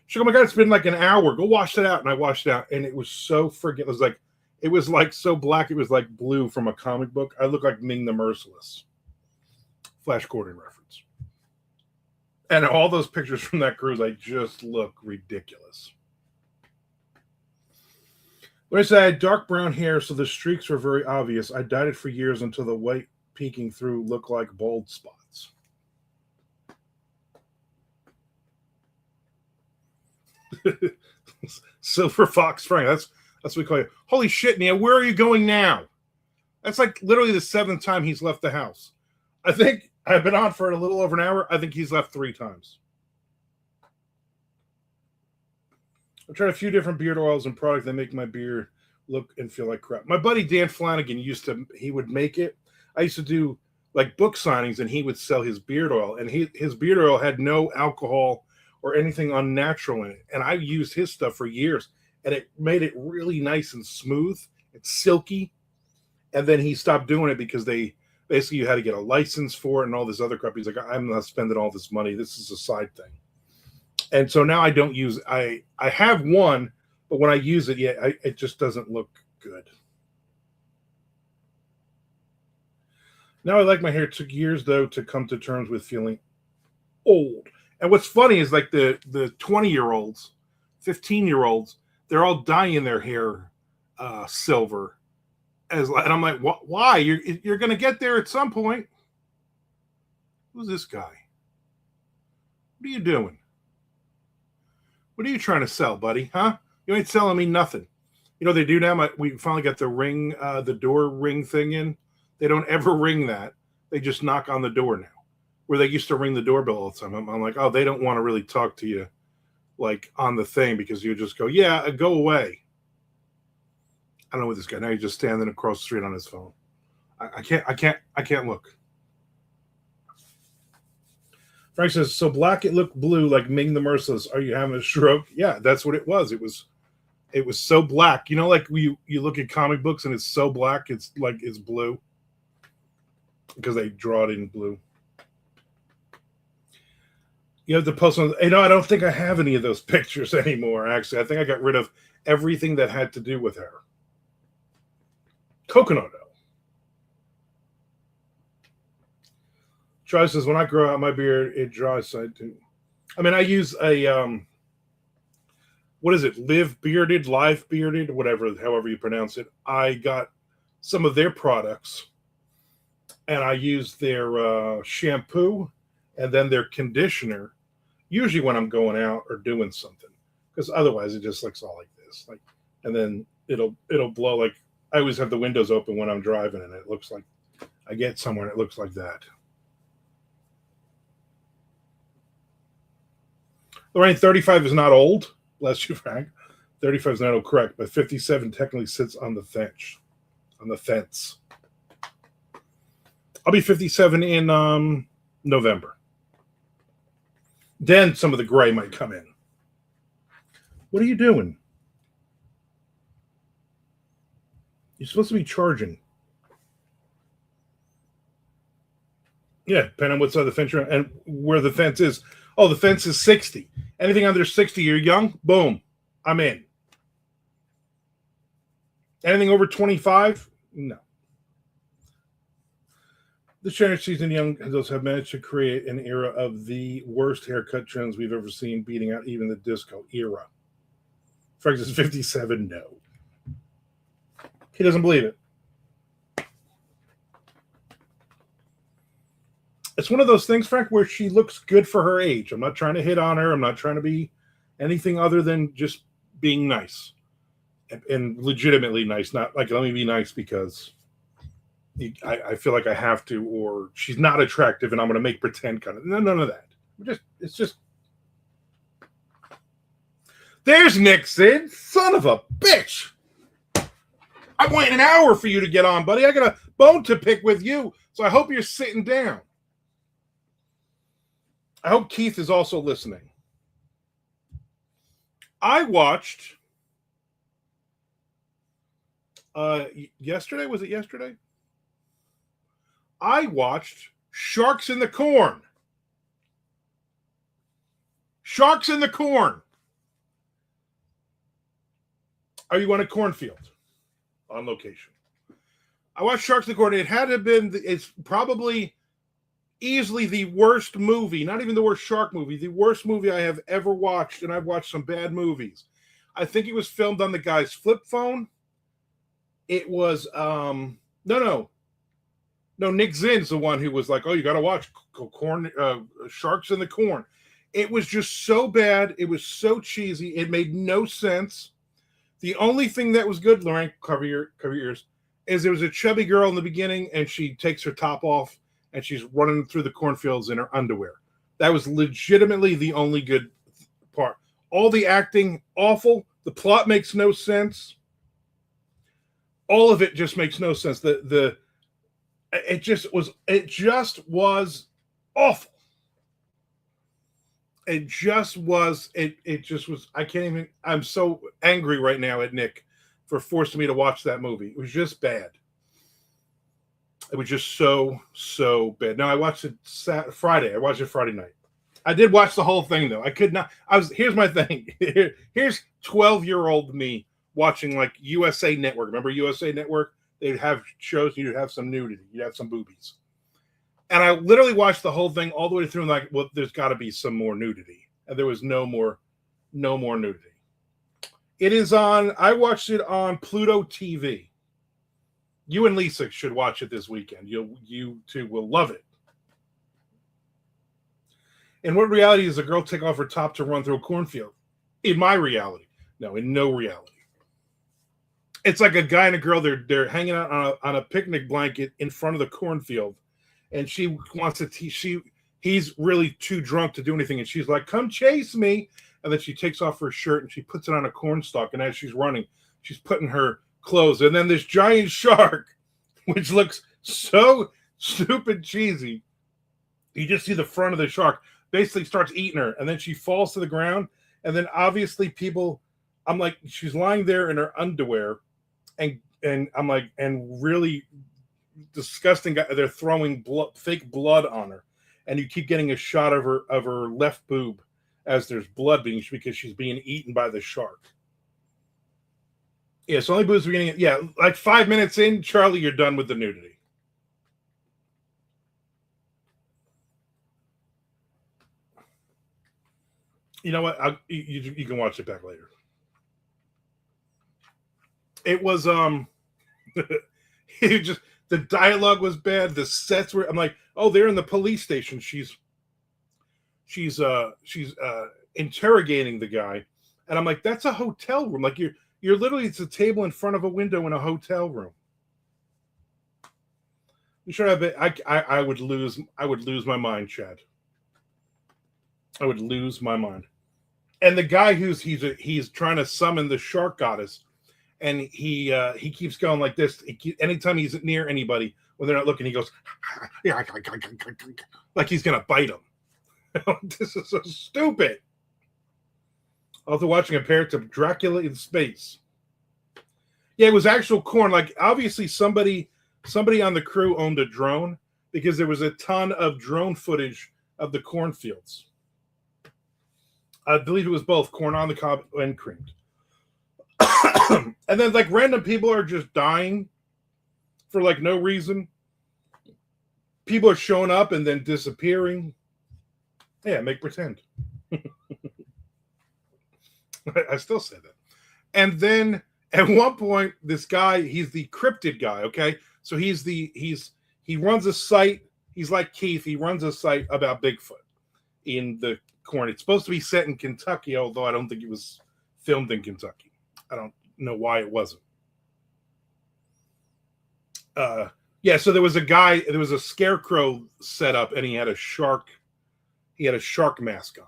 She goes, oh my God, it's been like an hour. Go wash that out. And I washed it out, and it was so it was like so black, it was like blue from a comic book. I look like Ming the Merciless. Flash Gordon reference. And all those pictures from that cruise, I just look ridiculous. When I said I had dark brown hair, so the streaks were very obvious. I dyed it for years until the white peeking through looked like bald spots. Silver Fox Frank, that's what we call you. Holy shit, Nia, where are you going now? That's like literally the 7th time he's left the house. I think I've been on for a little over an hour. I think he's left 3 times. I've tried a few different beard oils and products that make my beard look and feel like crap. My buddy Dan Flanagan he would make it. I used to do like book signings, and he would sell his beard oil, and his beard oil had no alcohol or anything unnatural in it. And I used his stuff for years, and it made it really nice and smooth and silky. And then he stopped doing it because basically you had to get a license for it and all this other crap. He's like, I'm not spending all this money. This is a side thing. And so now I don't use, I have one, but when I use it, it just doesn't look good. Now I like my hair. It took years though to come to terms with feeling old. And what's funny is like the 20-year-olds, 15-year-olds, they're all dyeing their hair silver. And I'm like, why? You're going to get there at some point. Who's this guy? What are you doing? What are you trying to sell, buddy? Huh? You ain't selling me nothing. You know what they do now? We finally got the ring, the door ring thing in. They don't ever ring that. They just knock on the door now. Where they used to ring the doorbell all the time. I'm like, oh, they don't want to really talk to you like on the thing because you just go, yeah, go away. I don't know what this guy. Now he's just standing across the street on his phone. I can't look. Frank says, so black it looked blue like Ming the Merciless. Are you having a stroke? Yeah, that's what it was. It was so black. You know, like you look at comic books and it's so black, it's like it's blue. Because they draw it in blue. You have to post on. You know, I don't think I have any of those pictures anymore, actually. I think I got rid of everything that had to do with her. Coconut oil. Charlie says, when I grow out my beard, it dries. So I do. I mean, I use a, what is it? Live bearded, whatever, however you pronounce it. I got some of their products and I use their shampoo and then their conditioner, usually when I'm going out or doing something, because otherwise it just looks all like this. Like, and then it'll blow. Like, I always have the windows open when I'm driving and it looks like I get somewhere and it looks like that. Lorraine, 35 is not old. Bless you, Frank. 35 is not old, correct, but 57 technically sits on the fence. On the fence. I'll be 57 in November. Then some of the gray might come in. What are you doing? You're supposed to be charging. Yeah, depending on what side of the fence you're on and where the fence is. Oh, the fence is 60. Anything under 60, you're young, boom, I'm in. Anything over 25, no. The Shannon season young adults have managed to create an era of the worst haircut trends we've ever seen, beating out even the disco era. Frank is 57, no. He doesn't believe it. It's one of those things, Frank, where she looks good for her age. I'm not trying to hit on her. I'm not trying to be anything other than just being nice and legitimately nice. Not like, let me be nice because I feel like I have to, or she's not attractive and I'm going to make pretend kind of. No, none of that. It's just. There's Nixon, son of a bitch. I'm waiting an hour for you to get on, buddy. I got a bone to pick with you, so I hope you're sitting down. I hope Keith is also listening. I watched yesterday. Was it yesterday? I watched Sharks in the Corn. Sharks in the Corn. Are you on a cornfield on location? I watched Sharks in the Corn. It had to have been, it's probably easily the worst movie, not even the worst shark movie, the worst movie I have ever watched, and I've watched some bad movies. I think it was filmed on the guy's flip phone. It was, no, Nick Zinn's the one who was like, oh, you got to watch Sharks in the Corn. It was just so bad. It was so cheesy. It made no sense. The only thing that was good, Lorraine, cover your ears, is there was a chubby girl in the beginning, and she takes her top off, and she's running through the cornfields in her underwear. That was legitimately the only good part. All the acting, awful. The plot makes no sense. All of it just makes no sense. It just was awful. It just was. I can't even. I'm so angry right now at Nick for forcing me to watch that movie. It was just bad. It was just so bad. Now I watched it Friday. I watched it Friday night. I did watch the whole thing though. I could not. Here's my thing. Here's 12-year-old me watching like USA Network. Remember USA Network? They'd have shows. You'd have some nudity. You'd have some boobies. And I literally watched the whole thing all the way through. And like, well, there's got to be some more nudity. And there was no more nudity. It is on. I watched it on Pluto TV. You and Lisa should watch it this weekend. You two will love it. In what reality does a girl take off her top to run through a cornfield? In my reality. No, in no reality. It's like a guy and a girl, they're hanging out on a picnic blanket in front of the cornfield. And she wants to he's really too drunk to do anything. And she's like, come chase me. And then she takes off her shirt and she puts it on a corn stalk. And as she's running, she's putting her clothes. And then this giant shark, which looks so stupid cheesy. You just see the front of the shark. basically starts eating her, and then she falls to the ground, and then obviously people, I'm like, she's lying there in her underwear, and I'm like, and really disgusting. They're throwing fake blood on her, and you keep getting a shot of her left boob as there's blood being because she's being eaten by the shark. Yeah, so only boobs are getting it. Yeah, like 5 minutes in, Charlie, you're done with the nudity. You know what? You can watch it back later. It was it just the dialogue was bad. The sets were. I'm like, oh, they're in the police station. She's interrogating the guy, and I'm like, that's a hotel room. Like you're literally, it's a table in front of a window in a hotel room. You sure I would lose my mind, Chad. I would lose my mind. And the guy he's trying to summon the shark goddess, and he keeps going like this. Anytime he's near anybody when they're not looking, he goes like he's gonna bite him. This is so stupid. After watching a pair to Dracula in space. Yeah, it was actual corn. Like obviously somebody on the crew owned a drone because there was a ton of drone footage of the cornfields. I believe it was both corn on the cob and creamed. And then like random people are just dying for like no reason. People are showing up and then disappearing. Yeah, make pretend. I still say that. And then at one point, this guy, he's the cryptid guy, okay? So he runs a site, he's like Keith, he runs a site about Bigfoot in the corn. It's supposed to be set in Kentucky, although I don't think it was filmed in Kentucky. I don't know why it wasn't. Yeah, so there was a scarecrow set up, and he had a shark mask on.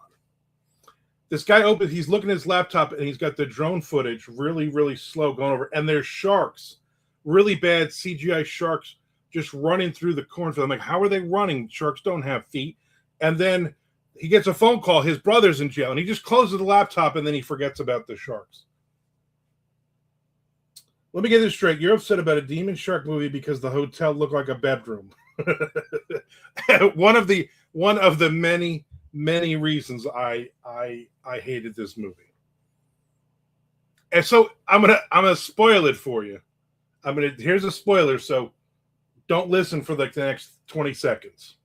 This guy he's looking at his laptop, and he's got the drone footage really, really slow going over, and there's sharks, really bad CGI sharks just running through the cornfield. I'm like, how are they running? Sharks don't have feet. And then he gets a phone call. His brother's in jail, and he just closes the laptop, and then he forgets about the sharks. Let me get this straight. You're upset about a demon shark movie because the hotel looked like a bedroom. One of the many reasons I hated this movie. And so I'm gonna spoil it for you. Here's a spoiler, so don't listen for like the next 20 seconds.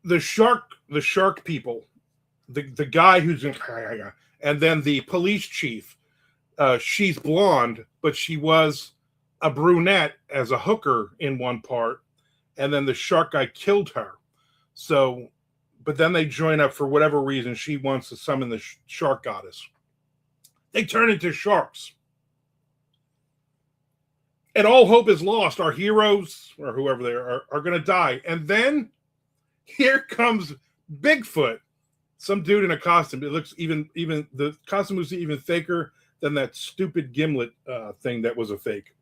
The shark people, the guy who's in, and then the police chief, she's blonde, but she was a brunette as a hooker in one part, and then the shark guy killed her. So, but then they join up for whatever reason. She wants to summon the shark goddess. They turn into sharks. And all hope is lost. Our heroes, or whoever they are going to die. And then here comes Bigfoot, some dude in a costume. It looks even the costume was even faker than that stupid gimlet thing that was a fake.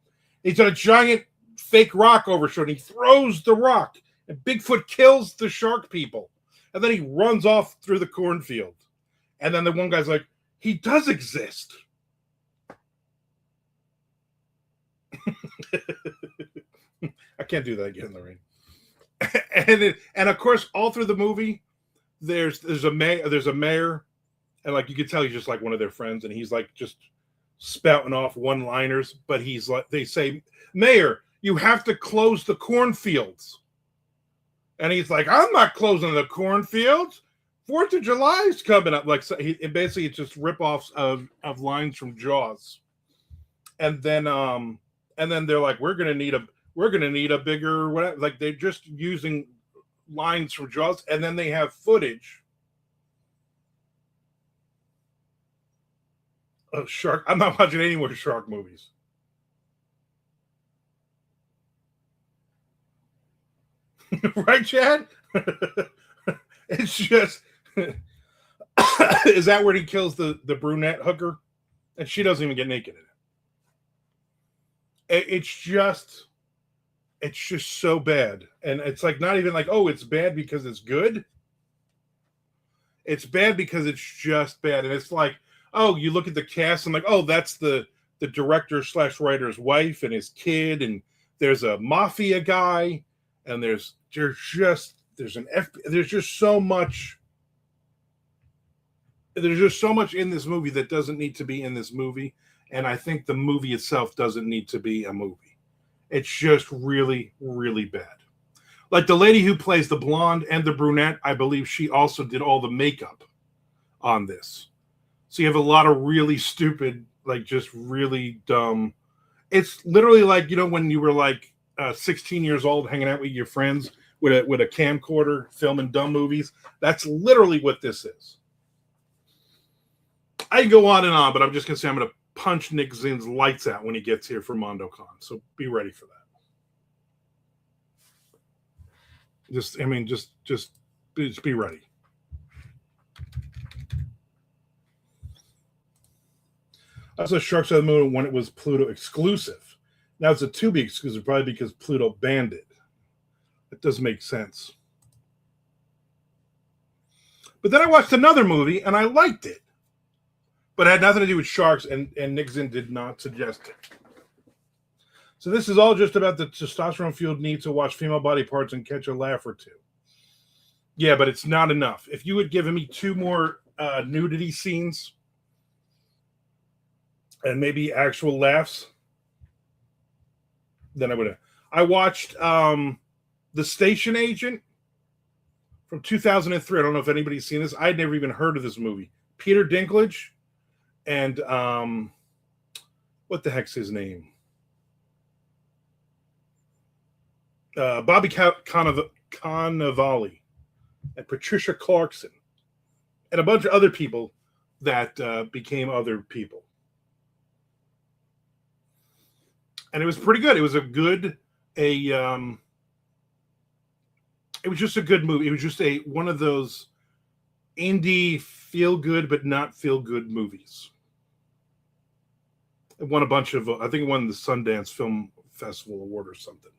He's got a giant fake rock over his shoulder. He throws the rock, and Bigfoot kills the shark people. And then he runs off through the cornfield. And then the one guy's like, he does exist. I can't do that again in the rain. And of course, all through the movie, there's a mayor, and like you could tell he's just like one of their friends, and he's like just spouting off one-liners. But he's like, they say, Mayor, you have to close the cornfields, and he's like, I'm not closing the cornfields. 4th of July is coming up. Like, so basically it's just rip-offs of lines from Jaws, and then they're like, we're gonna need a bigger whatever. Like they're just using lines from Jaws, and then they have footage of shark. I'm not watching any more shark movies. Right, Chad? It's just is that where he kills the brunette hooker? And she doesn't even get naked in it. It's just It's just so bad. And it's like not even like, oh, it's bad because it's good. It's bad because it's just bad. And it's like, oh, you look at the cast and like, oh, that's the director slash writer's wife and his kid, and there's a mafia guy, and there's just so much. There's just so much in this movie that doesn't need to be in this movie, and I think the movie itself doesn't need to be a movie. It's just really, really bad. Like the lady who plays the blonde and the brunette, I believe she also did all the makeup on this. So you have a lot of really stupid, like just really dumb. It's literally like, when you were like 16 years old hanging out with your friends with a camcorder filming dumb movies. That's literally what this is. I can go on and on, but I'm just going to say I'm going to punch Nick Zinn's lights out when he gets here for MondoCon. So be ready for that. Just be ready. I saw Sharks Out of the Moon when it was Pluto exclusive. Now it's a Tubi exclusive, probably because Pluto banned it. That does make sense. But then I watched another movie and I liked it. But it had nothing to do with sharks, and Nick Zinn did not suggest it. So this is all just about the testosterone-fueled need to watch female body parts and catch a laugh or two. Yeah, but it's not enough. If you had given me 2 more nudity scenes and maybe actual laughs, then I would have. I watched The Station Agent from 2003. I don't know if anybody's seen this. I'd never even heard of this movie. Peter Dinklage and what the heck's his name? Bobby Cannavale and Patricia Clarkson and a bunch of other people that became other people. And it was pretty good. It was it was just a good movie. It was just one of those indie feel good but not feel good movies. It won a bunch of, I think it won the Sundance Film Festival Award or something.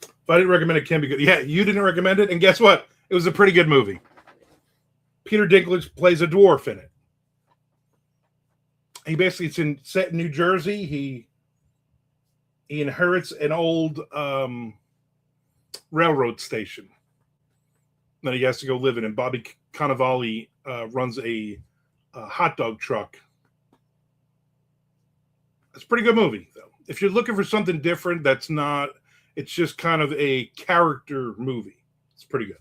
If I didn't recommend it, can be good. Yeah, you didn't recommend it, and guess what? It was a pretty good movie. Peter Dinklage plays a dwarf in it. It's set in New Jersey. He inherits an old railroad station that he has to go live in. And Bobby Cannavale runs a hot dog truck. It's a pretty good movie, though. If you're looking for something different, it's just kind of a character movie. It's pretty good.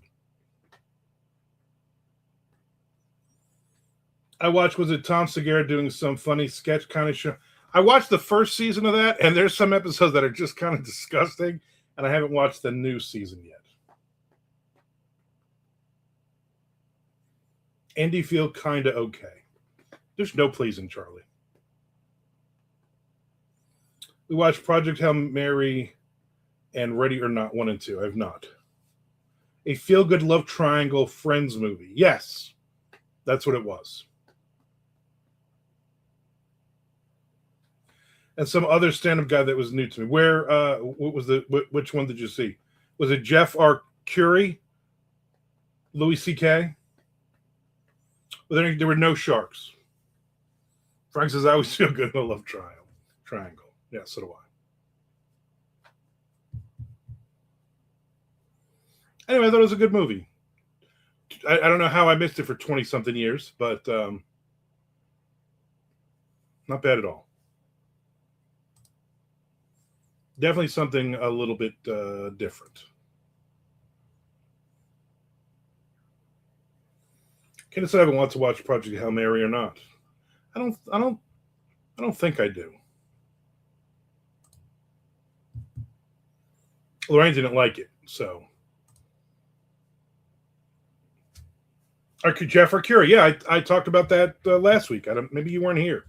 I watched, was it Tom Segura doing some funny sketch kind of show? I watched the first season of that, and there's some episodes that are just kind of disgusting, and I haven't watched the new season yet. Andy feel kind of okay. There's no pleasing Charlie. We watched Project Hail Mary and Ready or Not 1 and 2. I have not. A feel-good love triangle Friends movie. Yes, that's what it was. And some other stand-up guy that was new to me. Which one did you see? Was it Jeff R. Curie? Louis C.K.? Well, there were no sharks. Frank says, I always feel good in a love triangle. Yeah, so do I. Anyway, I thought it was a good movie. I don't know how I missed it for 20-something years, but not bad at all. Definitely something a little bit different. Can decide if I want to watch Project Hail Mary or not. I don't think I do. Lorraine didn't like it, so. Jeff Arcuri. Yeah, I talked about that last week. Maybe you weren't here.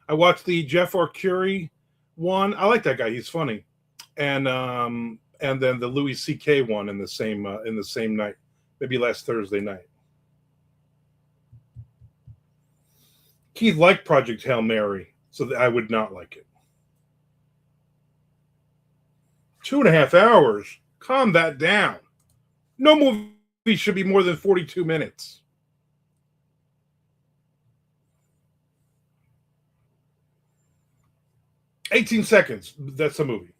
I watched the Jeff Arcuri one. I like that guy. He's funny. And then the Louis C.K. one in the same night, maybe last Thursday night. Keith liked Project Hail Mary, so that I would not like it. 2.5 hours. Calm that down. No movie should be more than 42 minutes. 18 seconds. That's a movie.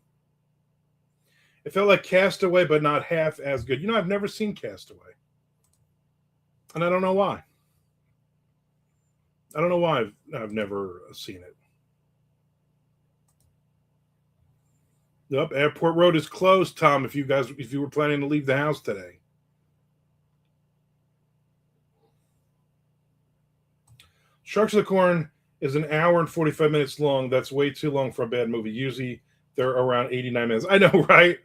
It felt like Castaway, but not half as good. I've never seen Castaway, and I don't know why. I don't know why I've never seen it. Yep, Airport Road is closed, Tom. If you were planning to leave the house today, Sharks of the Corn is an hour and 45 minutes long. That's way too long for a bad movie. Usually they're around 89 minutes. I know, right?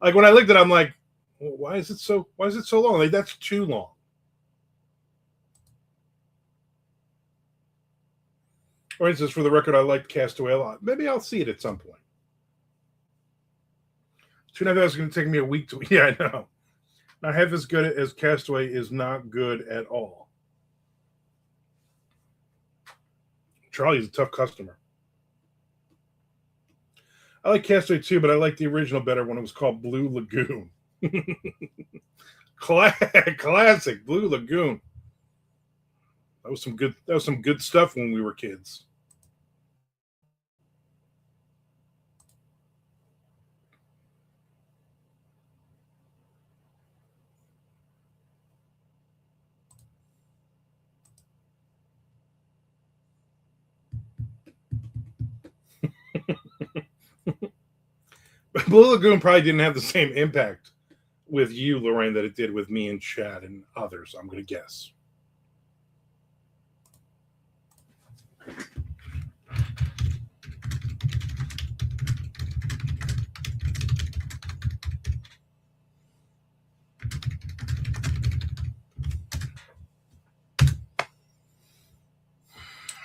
Like when I looked at it, I'm like, well, why is it so long? Like that's too long. For instance, for the record, I liked Castaway a lot. Maybe I'll see it at some point. 2.5 hours is going to take me a week to. Yeah, I know. Not half as good as Castaway is not good at all. Charlie's a tough customer. I like Castaway too, but I like the original better when it was called Blue Lagoon. Classic Blue Lagoon. That was some good. That was some good stuff when we were kids. Blue Lagoon probably didn't have the same impact with you, Lorraine, that it did with me and Chad and others. I'm going to guess.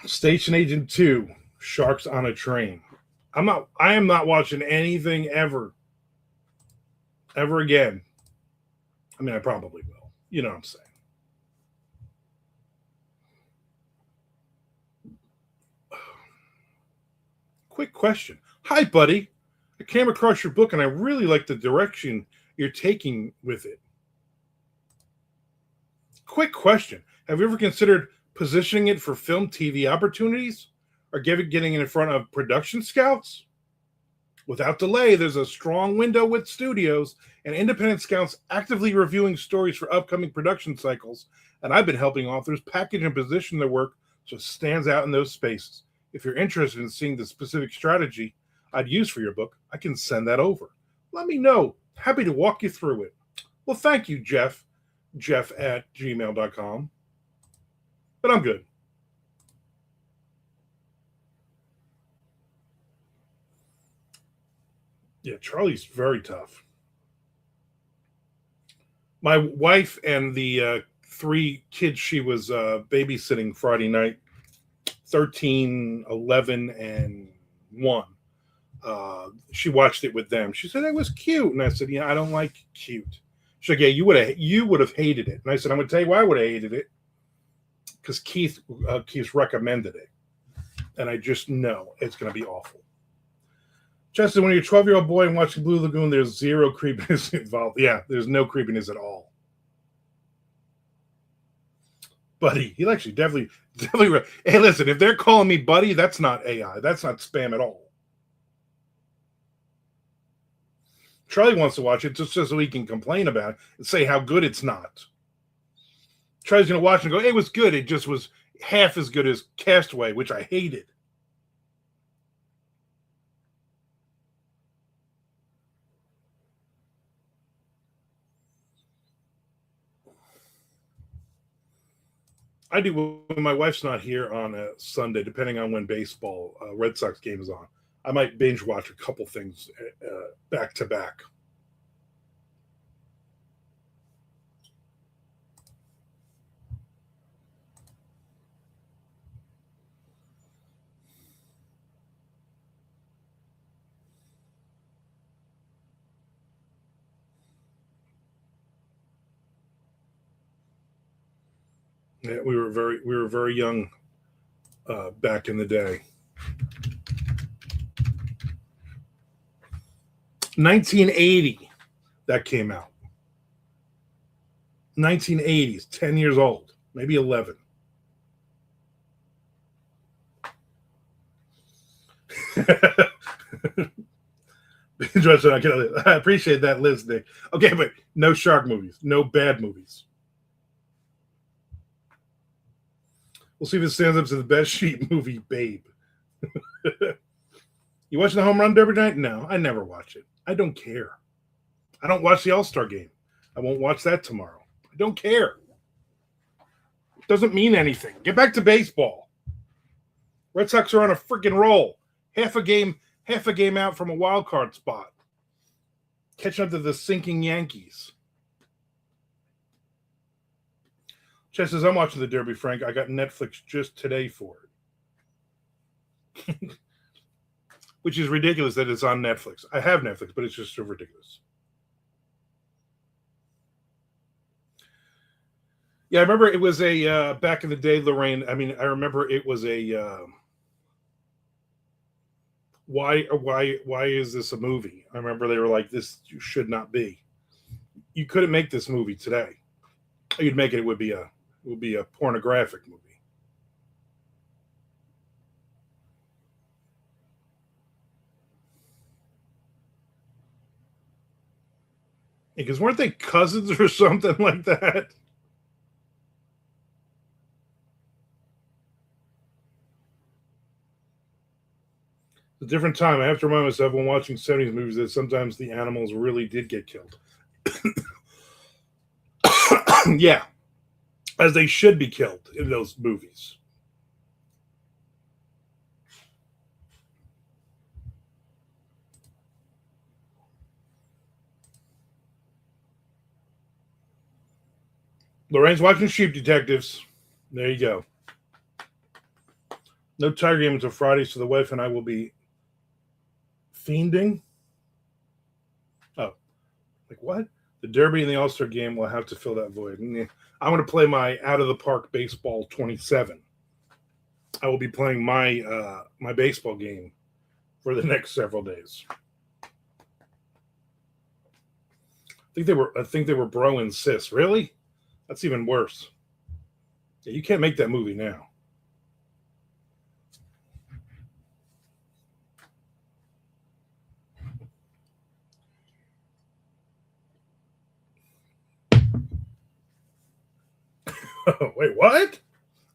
Station Agent 2, Sharks on a Train. I am not watching anything ever again. I mean, I probably will. You know what I'm saying? Quick question. Hi, buddy. I came across your book and I really like the direction you're taking with it. Quick question. Have you ever considered positioning it for film TV opportunities or getting it in front of production scouts? Without delay, there's a strong window with studios and independent scouts actively reviewing stories for upcoming production cycles, and I've been helping authors package and position their work so it stands out in those spaces. If you're interested in seeing the specific strategy I'd use for your book, I can send that over. Let me know. Happy to walk you through it. Well, thank you, Jeff at gmail.com. But I'm good. Yeah, Charlie's very tough. My wife and the three kids she was babysitting Friday night, 13, 11, and 1. She watched it with them. She said it was cute, and I said, "Yeah, I don't like cute." She's like, "Yeah, you would have hated it." And I said, "I'm going to tell you why I would have hated it, because Keith recommended it, and I just know it's going to be awful." Justin, when you're a 12-year-old boy and watching Blue Lagoon, there's zero creepiness involved. Yeah, there's no creepiness at all. Buddy, he actually definitely. Hey, listen, if they're calling me buddy, that's not AI. That's not spam at all. Charlie wants to watch it just so he can complain about it and say how good it's not. Charlie's going to watch it and go, "It was good. It just was half as good as Castaway, which I hated." I do when my wife's not here on a Sunday, depending on when baseball, Red Sox game is on. I might binge watch a couple things back to back. Yeah, we were very young back in the day. 1980 that came out. 1980s, 10 years old, maybe 11. I appreciate that list, Nick. Okay, but no shark movies, no bad movies. We'll see if it stands up to the best sheep movie, Babe. You watching the Home Run Derby tonight? No, I never watch it. I don't care. I don't watch the All-Star game. I won't watch that tomorrow. I don't care. It doesn't mean anything. Get back to baseball. Red Sox are on a freaking roll. Half a game out from a wild card spot. Catching up to the sinking Yankees. Chess says, I'm watching the Derby, Frank. I got Netflix just today for it. Which is ridiculous that it's on Netflix. I have Netflix, but it's just so ridiculous. Yeah, I remember it was a, back in the day, Lorraine, I mean, I remember it was a, why is this a movie? I remember they were like, this should not be. You couldn't make this movie today. You'd make it, it would be a pornographic movie. Because weren't they cousins or something like that? A different time. I have to remind myself when watching 70s movies that sometimes the animals really did get killed. Yeah. As they should be killed in those movies. Lorraine's watching Sheep Detectives. There you go. No Tiger game until Friday, so the wife and I will be fiending. Oh, like what? The Derby and the All-Star game will have to fill that void. I want to play my Out of the Park Baseball 27. I will be playing my my baseball game for the next several days. I think they were bro and sis. Really? That's even worse. Yeah, you can't make that movie now. Wait, what?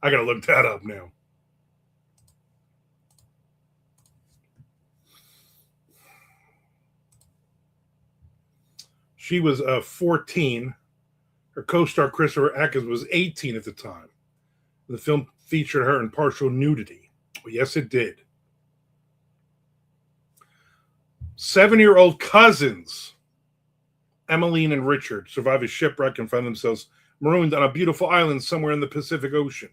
I gotta look that up now. She was 14. Her co-star Christopher Atkins was 18 at the time. The film featured her in partial nudity. Well, yes, it did. 7-year-old cousins, Emmeline and Richard, survive a shipwreck and find themselves marooned on a beautiful island somewhere in the Pacific Ocean.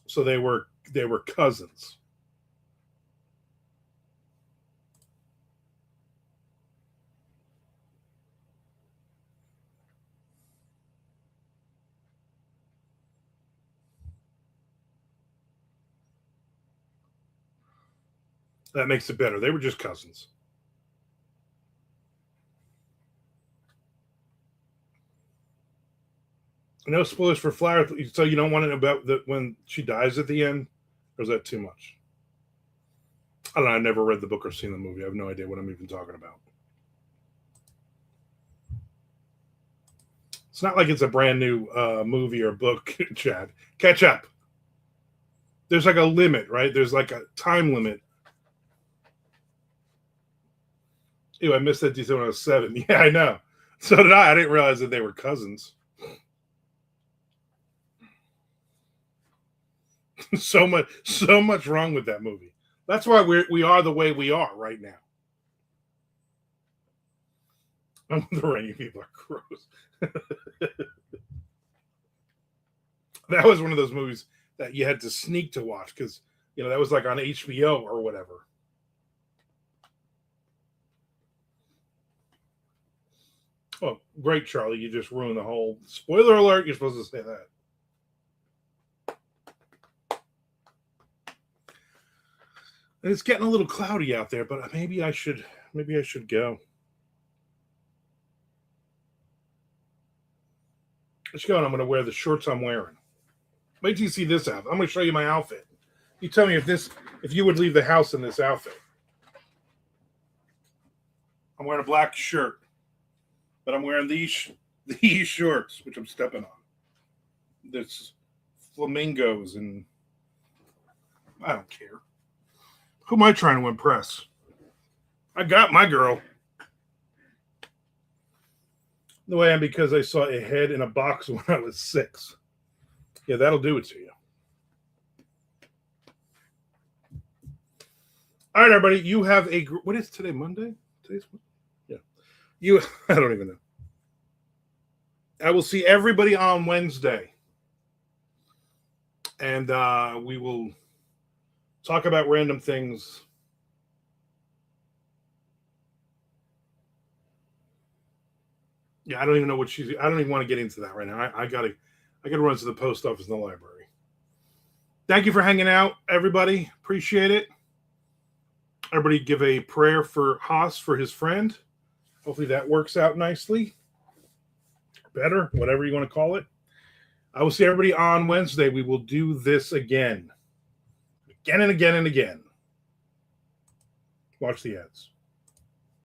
So they were cousins. That makes it better. They were just cousins. No spoilers for Flower. So you don't want to know about when she dies at the end? Or is that too much? I don't know. I've never read the book or seen the movie. I have no idea what I'm even talking about. It's not like it's a brand new movie or book, Chad. Catch up. There's like a limit, right? There's like a time limit. Ew, I missed that detail when I was 7. Yeah, I know. So did I. I didn't realize that they were cousins. so much wrong with that movie. That's why we are the way we are right now. The rainy people are gross. That was one of those movies that you had to sneak to watch because that was like on HBO or whatever. Oh, great, Charlie! You just ruined the whole spoiler alert. You're supposed to say that. And it's getting a little cloudy out there, but maybe I should maybe I should go. Let's go, and I'm going to wear the shorts I'm wearing. Wait till you see this outfit. I'm going to show you my outfit. You tell me if you would leave the house in this outfit. I'm wearing a black shirt, but I'm wearing these shorts, which I'm stepping on. There's flamingos, and I don't care. Who am I trying to impress? I got my girl. The way I am because I saw a head in a box when I was 6. Yeah, that'll do it to you. All right, everybody. You have a... What is today, Monday? Yeah. I don't even know. I will see everybody on Wednesday. And we will talk about random things. Yeah, I don't even know what I don't even want to get into that right now. I gotta run to the post office and the library. Thank you for hanging out, everybody. Appreciate it. Everybody give a prayer for Haas, for his friend. Hopefully that works out nicely. Better, whatever you want to call it. I will see everybody on Wednesday. We will do this again. Again and again and again. Watch the ads.